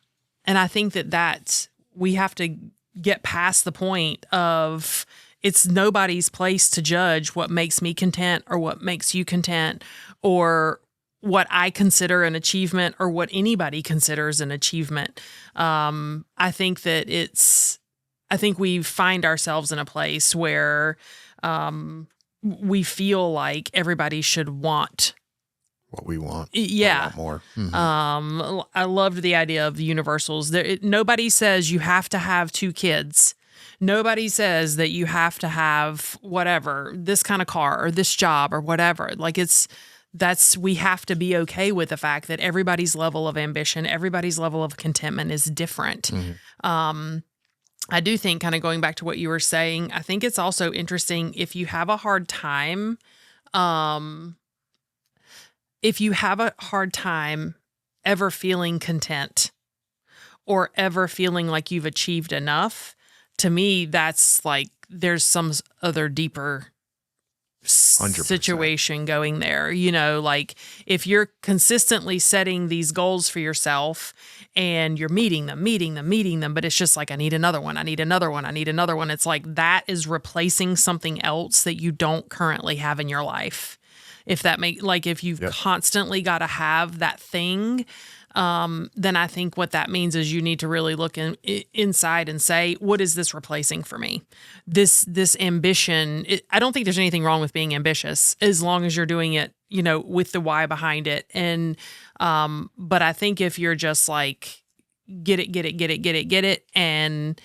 I think that we have to get past the point of, it's nobody's place to judge what makes me content or what makes you content or what I consider an achievement or what anybody considers an achievement. I think we find ourselves in a place where we feel like everybody should want what we want. Yeah. A lot more. Mm-hmm. I loved the idea of the universals. Nobody says you have to have 2 kids. Nobody says that you have to have whatever, this kind of car or this job or whatever. Like we have to be okay with the fact that everybody's level of ambition, everybody's level of contentment is different. Mm-hmm. I do think, kind of going back to what you were saying, I think it's also interesting if you have a hard time, ever feeling content or ever feeling like you've achieved enough. To me, that's like there's some other deeper 100%. situation going there. Like if you're consistently setting these goals for yourself and you're meeting them, but it's just like, I need another one. It's like that is replacing something else that you don't currently have in your life. If that if you've constantly got to have that thing, then I think what that means is you need to really look inside and say, what is this replacing for me? This ambition. I don't think there's anything wrong with being ambitious as long as you're doing it, with the why behind it. And, but I think if you're just like, get it. And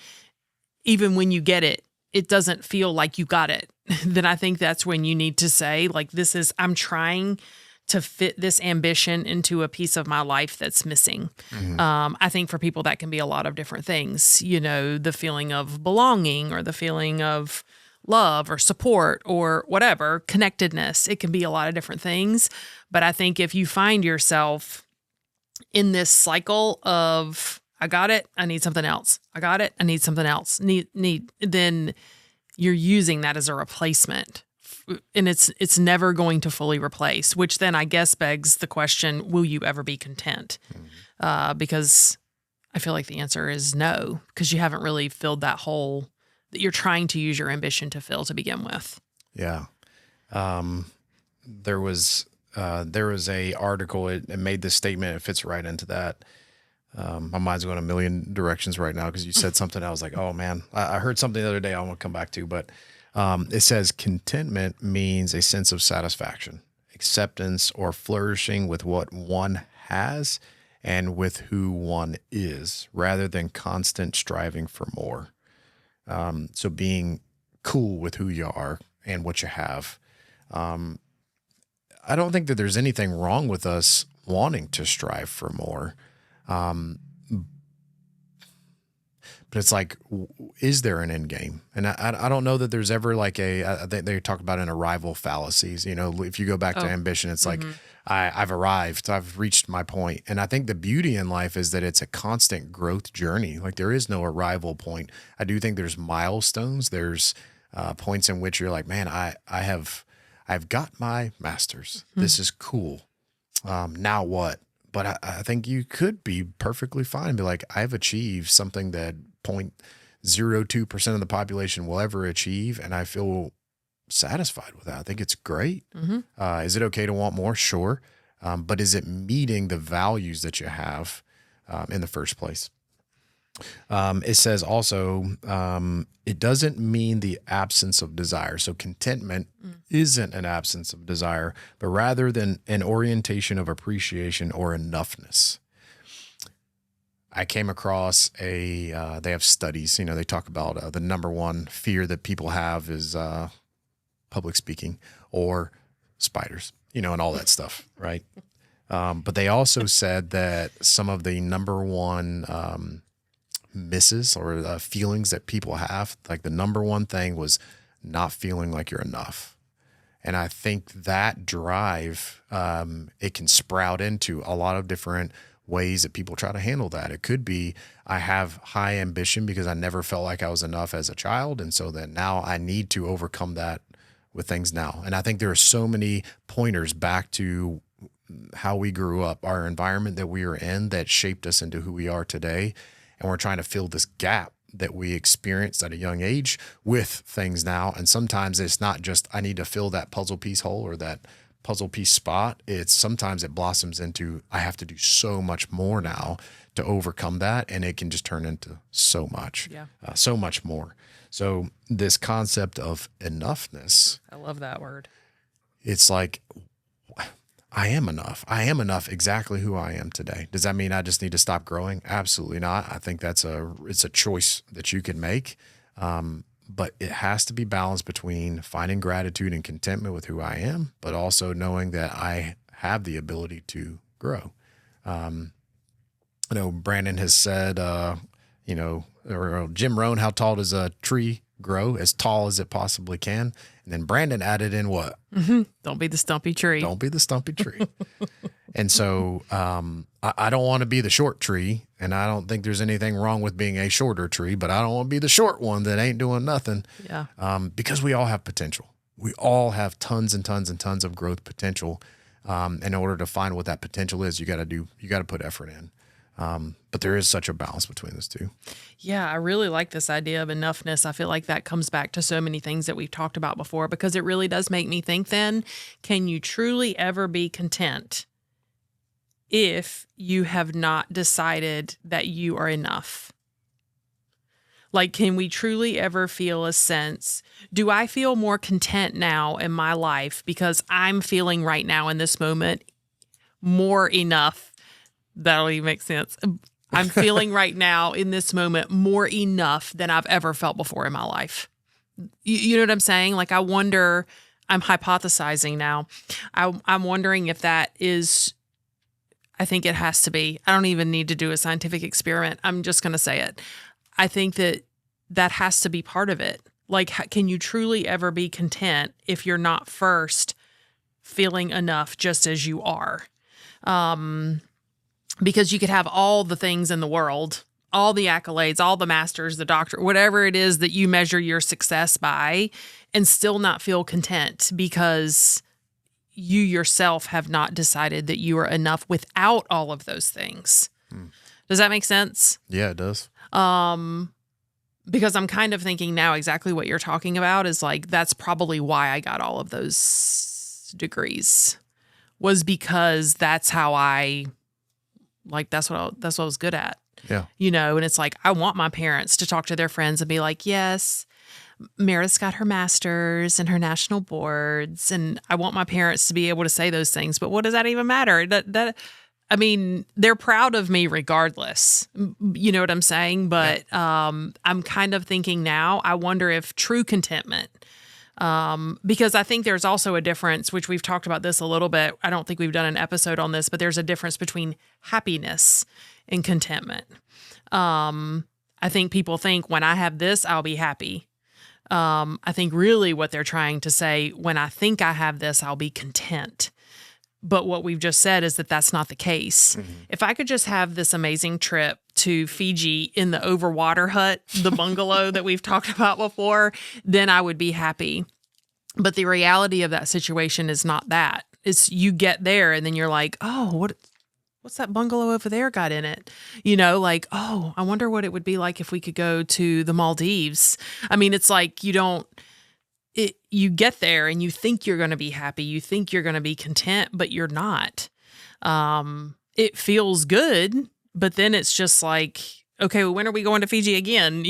even when you get it, it doesn't feel like you got it. Then I think that's when you need to say, like, I'm trying to fit this ambition into a piece of my life that's missing. Mm-hmm. I think for people that can be a lot of different things, the feeling of belonging or the feeling of love or support or whatever, connectedness. It can be a lot of different things. But I think if you find yourself in this cycle of, I got it, I need something else. I got it, I need something else. Then you're using that as a replacement. And it's never going to fully replace, which then I guess begs the question, will you ever be content? Mm-hmm. Because I feel like the answer is no, because you haven't really filled that hole that you're trying to use your ambition to fill to begin with. Yeah. There was a article, it made this statement, it fits right into that. My mind's going a million directions right now because you said something. I was like, oh man, I heard something the other day I want to come back to, but it says contentment means a sense of satisfaction, acceptance, or flourishing with what one has and with who one is, rather than constant striving for more. So being cool with who you are and what you have. I don't think that there's anything wrong with us wanting to strive for more. But it's like, is there an end game? And I don't know that there's ever like they talk about an arrival fallacies. If you go back to ambition, it's like, I've arrived, I've reached my point. And I think the beauty in life is that it's a constant growth journey. Like there is no arrival point. I do think there's milestones. There's points in which you're like, man, I've got my master's. This is cool. Now what? But I think you could be perfectly fine and be like, I've achieved something that 0.02% of the population will ever achieve, and I feel satisfied with that. I think it's great. Mm-hmm. Is it okay to want more? Sure. But is it meeting the values that you have in the first place? It says also, it doesn't mean the absence of desire. So contentment isn't an absence of desire, but rather than an orientation of appreciation or enoughness. I came across they have studies, they talk about the number one fear that people have is public speaking or spiders, and all that stuff, right? But they also said that some of the number one misses or feelings that people have, like the number one thing was not feeling like you're enough. And I think that drive, it can sprout into a lot of different ways that people try to handle that. It could be, I have high ambition because I never felt like I was enough as a child. And so then now I need to overcome that with things now. And I think there are so many pointers back to how we grew up, our environment that we were in that shaped us into who we are today. And we're trying to fill this gap that we experienced at a young age with things now. And sometimes it's not just, I need to fill that puzzle piece hole or that puzzle piece spot. Sometimes it blossoms into, I have to do so much more now to overcome that. And it can just turn into so much, so much more. So this concept of enoughness. I love that word. It's like, I am enough. I am enough exactly who I am today. Does that mean I just need to stop growing? Absolutely not. I think it's a choice that you can make. But it has to be balanced between finding gratitude and contentment with who I am, but also knowing that I have the ability to grow. I know Brandon has said, or Jim Rohn, how tall does a tree grow? As tall as it possibly can. And then Brandon added in what? Don't be the stumpy tree. Don't be the stumpy tree. And so I don't want to be the short tree, and I don't think there's anything wrong with being a shorter tree, but I don't want to be the short one that ain't doing nothing. Yeah. Because we all have potential. We all have tons and tons and tons of growth potential. In order to find what that potential is, you got to put effort in. But there is such a balance between those two. Yeah, I really like this idea of enoughness. I feel like that comes back to so many things that we've talked about before, because it really does make me think then, can you truly ever be content if you have not decided that you are enough? Like, can we truly ever feel a sense, do I feel more content now in my life because I'm feeling right now in this moment more enough? That'll even make sense. I'm feeling right now in this moment more enough than I've ever felt before in my life. You know what I'm saying? Like, I wonder, I'm hypothesizing now. I'm wondering if that is, I think it has to be. I don't even need to do a scientific experiment. I'm just going to say it. I think that has to be part of it. Like, can you truly ever be content if you're not first feeling enough just as you are? Because you could have all the things in the world, all the accolades, all the masters, the doctor, whatever it is that you measure your success by, and still not feel content because you yourself have not decided that you are enough without all of those things. Does that make sense? Yeah, it does. Because I'm kind of thinking now exactly what you're talking about is like, that's probably why I got all of those degrees, was because that's how that's what I was good at. Yeah. And it's like, I want my parents to talk to their friends and be like, yes, Meredith's got her master's and her national boards. And I want my parents to be able to say those things, but what does that even matter? I mean, they're proud of me regardless. You know what I'm saying? But I'm kind of thinking now, I wonder if true contentment, because I think there's also a difference, which we've talked about this a little bit. I don't think we've done an episode on this, but there's a difference between happiness and contentment. I think people think when I have this, I'll be happy. I think really what they're trying to say, when I think I have this, I'll be content. But what we've just said is that that's not the case. Mm-hmm. If I could just have this amazing trip to Fiji in the overwater hut, the bungalow that we've talked about before, then I would be happy. But the reality of that situation is not that. It's you get there and then you're like, oh, what's that bungalow over there got in it? Like, oh, I wonder what it would be like if we could go to the Maldives. I mean, it's like you get there and you think you're going to be happy. You think you're going to be content, but you're not. It feels good, but then it's just like, okay, well, when are we going to Fiji again?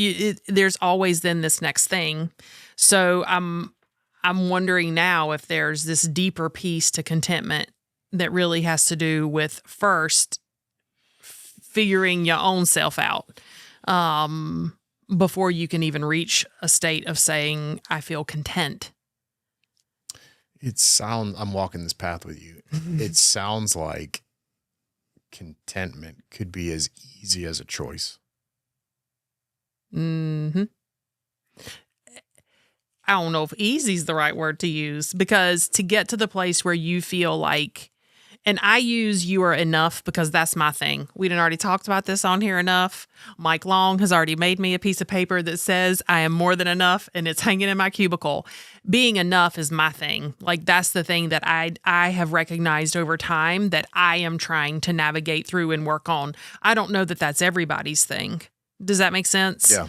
There's always then this next thing. So I'm wondering now if there's this deeper piece to contentment that really has to do with first figuring your own self out. Before you can even reach a state of saying, I feel content. I'm walking this path with you. It sounds like contentment could be as easy as a choice. I don't know if easy is the right word to use, because to get to the place where you feel like, and I use you are enough because that's my thing. We done already talked about this on here enough. Mike Long has already made me a piece of paper that says I am more than enough, and it's hanging in my cubicle. Being enough is my thing. Like, that's the thing that I have recognized over time that I am trying to navigate through and work on. I don't know that that's everybody's thing. Does that make sense? Yeah.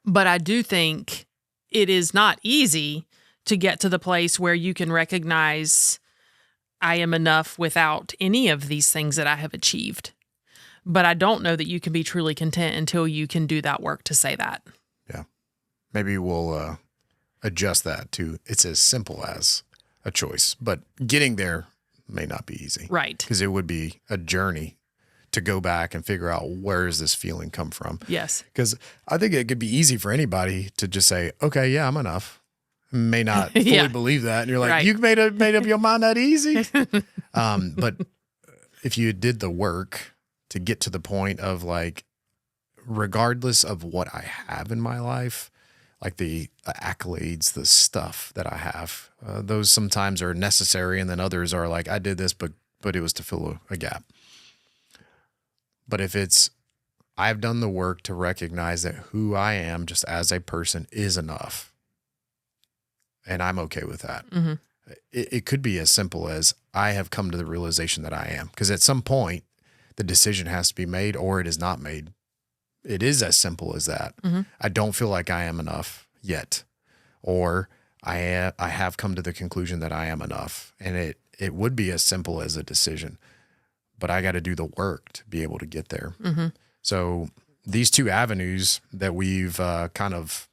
But I do think it is not easy to get to the place where you can recognize I am enough without any of these things that I have achieved. But I don't know that you can be truly content until you can do that work to say that. Yeah. Maybe we'll adjust that to it's as simple as a choice, but getting there may not be easy. Right. Because it would be a journey to go back and figure out where does this feeling come from. Yes. Because I think it could be easy for anybody to just say, okay, yeah, I'm enough. May not fully believe that. And you're like, right. You made up your mind that easy. But if you did the work to get to the point of like, regardless of what I have in my life, like the accolades, the stuff that I have, those sometimes are necessary. And then others are like, I did this, but it was to fill a gap. But if it's, I've done the work to recognize that who I am just as a person is enough. And I'm okay with that. Mm-hmm. It could be as simple as I have come to the realization that I am. Because at some point, the decision has to be made or it is not made. It is as simple as that. Mm-hmm. I don't feel like I am enough yet. Or I have come to the conclusion that I am enough. And it would be as simple as a decision. But I got to do the work to be able to get there. Mm-hmm. So these two avenues that we've kind of,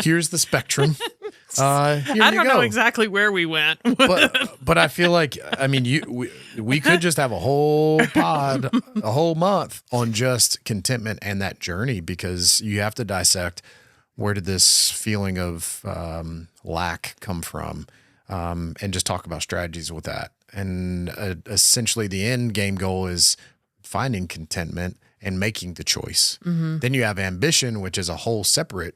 here's the spectrum. I don't know exactly where we went. but I feel like, I mean, we could just have a whole pod, a whole month on just contentment and that journey, because you have to dissect, where did this feeling of lack come from, and just talk about strategies with that. And essentially the end game goal is finding contentment and making the choice. Mm-hmm. Then you have ambition, which is a whole separate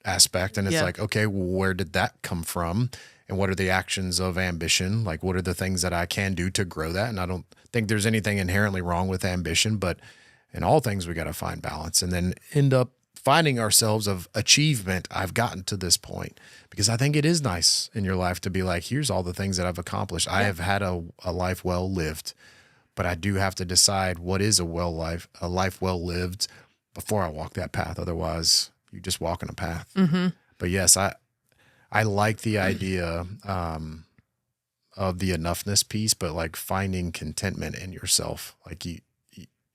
aspect. And it's like, okay, well, where did that come from? And what are the actions of ambition? Like, what are the things that I can do to grow that? And I don't think there's anything inherently wrong with ambition, but in all things, we got to find balance and then end up finding ourselves of achievement. I've gotten to this point, because I think it is nice in your life to be like, here's all the things that I've accomplished. I have had a life well lived, but I do have to decide what is a life well lived before I walk that path. Otherwise, you just walk on a path. Mm-hmm. But yes, I like the idea of the enoughness piece, but like finding contentment in yourself. Like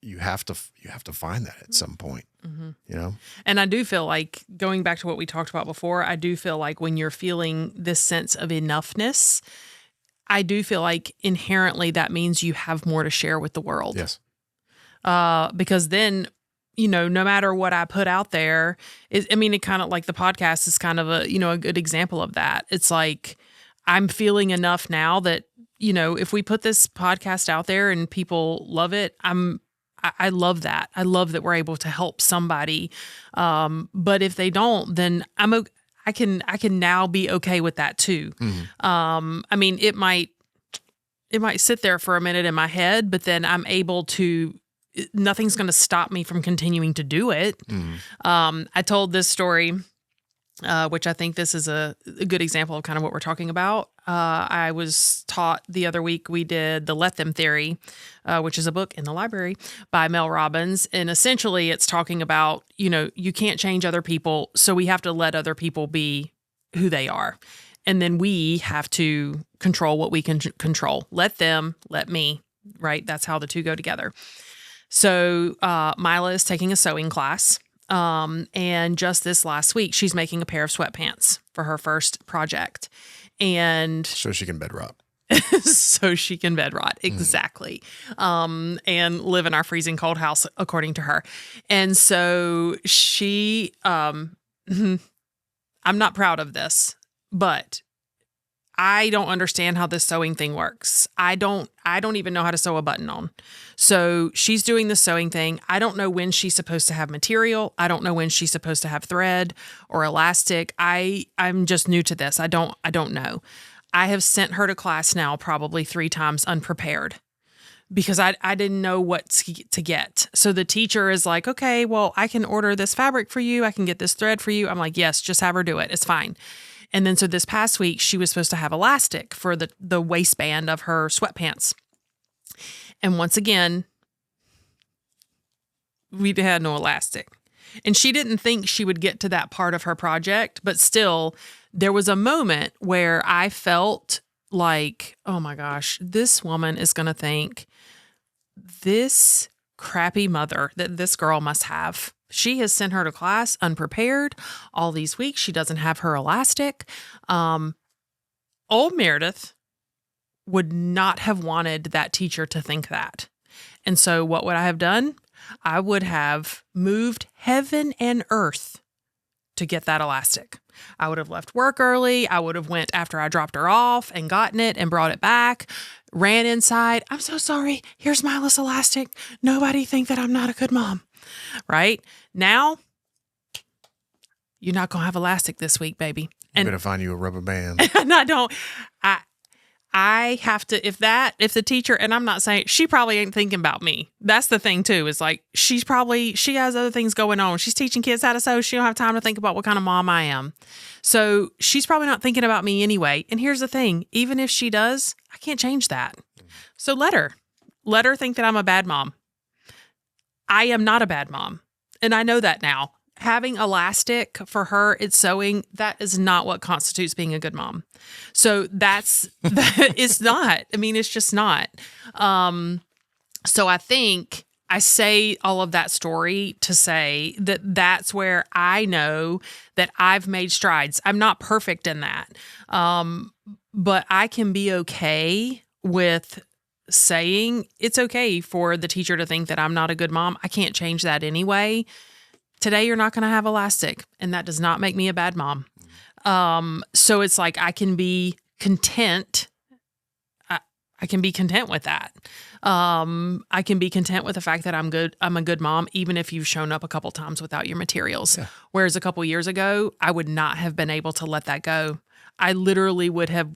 you have to find that at some point, mm-hmm. you know? And I do feel like, going back to what we talked about before, I do feel like when you're feeling this sense of enoughness, I do feel like inherently that means you have more to share with the world. Yes. Because then, you know, no matter what I put out there, it kind of like the podcast is kind of a good example of that. It's like, I'm feeling enough now that, you know, if we put this podcast out there and people love it, I love that. I love that we're able to help somebody. But if they don't, then I can now be okay with that too. Mm-hmm. It might sit there for a minute in my head, but then I'm able to, nothing's going to stop me from continuing to do it. Mm-hmm. I told this story, which I think this is a good example of kind of what we're talking about. I was taught the other week, we did The Let Them Theory, which is a book in the library by Mel Robbins. And essentially it's talking about, you know, you can't change other people, so we have to let other people be who they are. And then we have to control what we can control. Let them, let me, right? That's how the two go together. So Mila is taking a sewing class. And just this last week, she's making a pair of sweatpants for her first project. And so she can bed rot. Exactly. And live in our freezing cold house, according to her. And so she, I'm not proud of this, but I don't understand how this sewing thing works. I don't even know how to sew a button on. So she's doing the sewing thing. I don't know when she's supposed to have material. I don't know when she's supposed to have thread or elastic. I'm just new to this. I don't know. I have sent her to class now probably 3 times unprepared, because I didn't know what to get. So the teacher is like, okay, well, I can order this fabric for you. I can get this thread for you. I'm like, yes, just have her do it. It's fine. And then so this past week, she was supposed to have elastic for the waistband of her sweatpants. And once again, we had no elastic. And she didn't think she would get to that part of her project, but still, there was a moment where I felt like, oh my gosh, this woman is going to think this crappy mother that this girl must have. She has sent her to class unprepared all these weeks. She doesn't have her elastic. Old Meredith would not have wanted that teacher to think that. And so what would I have done? I would have moved heaven and earth to get that elastic. I would have left work early. I would have went after I dropped her off and gotten it and brought it back, ran inside. I'm so sorry. Here's Mila's elastic. Nobody think that I'm not a good mom. right? Now, you're not going to have elastic this week, baby. I'm going to find you a rubber band. And I don't, I have to, if the teacher, and I'm not saying, she probably ain't thinking about me. That's the thing too, is like, she has other things going on. She's teaching kids how to sew. She don't have time to think about what kind of mom I am. So she's probably not thinking about me anyway. And here's the thing, even if she does, I can't change that. So let her think that I'm a bad mom. I am not a bad mom. And I know that now. Having elastic for her, it's sewing, that is not what constitutes being a good mom. So it's not. I mean, it's just not. So I think I say all of that story to say that that's where I know that I've made strides. I'm not perfect in that. But I can be okay with saying it's okay for the teacher to think that I'm not a good mom. I can't change that anyway. Today, you're not going to have elastic, and that does not make me a bad mom. So it's like I can be content. I can be content with that. I can be content with the fact that I'm good. I'm a good mom, even if you've shown up a couple times without your materials. Yeah. Whereas a couple years ago, I would not have been able to let that go. I literally would have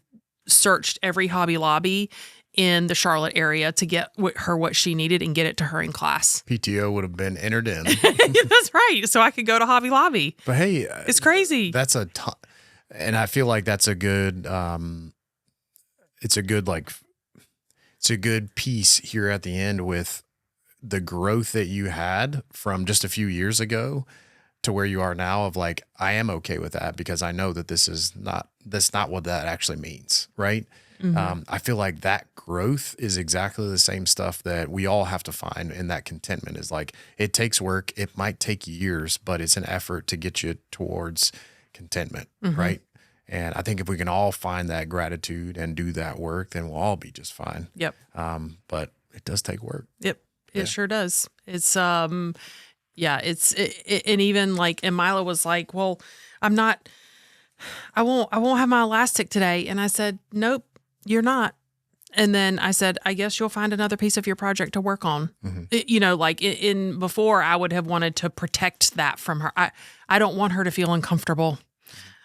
searched every Hobby Lobby in the Charlotte area to get her what she needed and get it to her in class. PTO would have been entered in. That's right. So I could go to Hobby Lobby. But hey, it's crazy. That's and I feel like that's a good, it's a good piece here at the end with the growth that you had from just a few years ago to where you are now of like, I am okay with that because I know that that's not what that actually means. Right. Mm-hmm. I feel like that growth is exactly the same stuff that we all have to find in that contentment is like, it takes work. It might take years, but it's an effort to get you towards contentment. Mm-hmm. Right. And I think if we can all find that gratitude and do that work, then we'll all be just fine. Yep. But it does take work. Yep. It sure does. It's, and even like, and Mila was like, well, I won't have my elastic today. And I said, nope. You're not. And then I said, I guess you'll find another piece of your project to work on. Mm-hmm. Like in before I would have wanted to protect that from her. I don't want her to feel uncomfortable.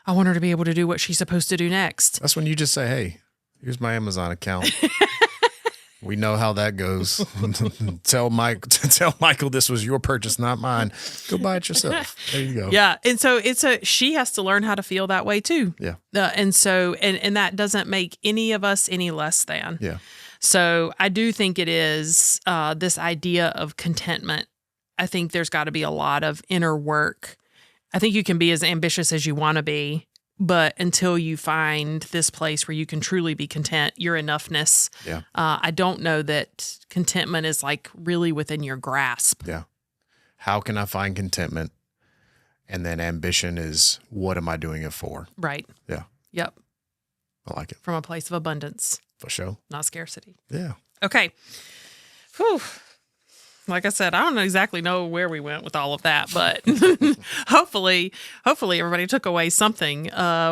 I want her to be able to do what she's supposed to do next. That's when you just say, hey, here's my Amazon account. We know how that goes. Tell Michael this was your purchase, not mine. Go buy it yourself. There you go. Yeah. And so she has to learn how to feel that way too. Yeah. And that doesn't make any of us any less than. Yeah. So I do think it is this idea of contentment. I think there's got to be a lot of inner work. I think you can be as ambitious as you want to be, but until you find this place where you can truly be content, your enoughness, I don't know that contentment is like really within your grasp. Yeah. How can I find contentment? And then ambition is, what am I doing it for? Right. Yeah. Yep. I like it. From a place of abundance. For sure. Not scarcity. Yeah. Okay. Whew. Like I said, I don't exactly know where we went with all of that, but hopefully everybody took away something,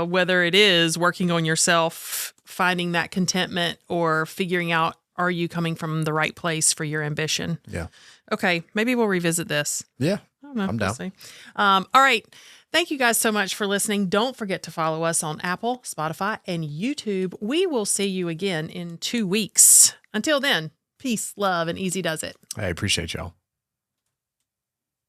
whether it is working on yourself, finding that contentment, or figuring out, are you coming from the right place for your ambition? Yeah. Okay. Maybe we'll revisit this. Yeah. I don't know. I'm down. See. All right. Thank you guys so much for listening. Don't forget to follow us on Apple, Spotify, and YouTube. We will see you again in 2 weeks. Until then, peace, love, and easy does it. I appreciate y'all.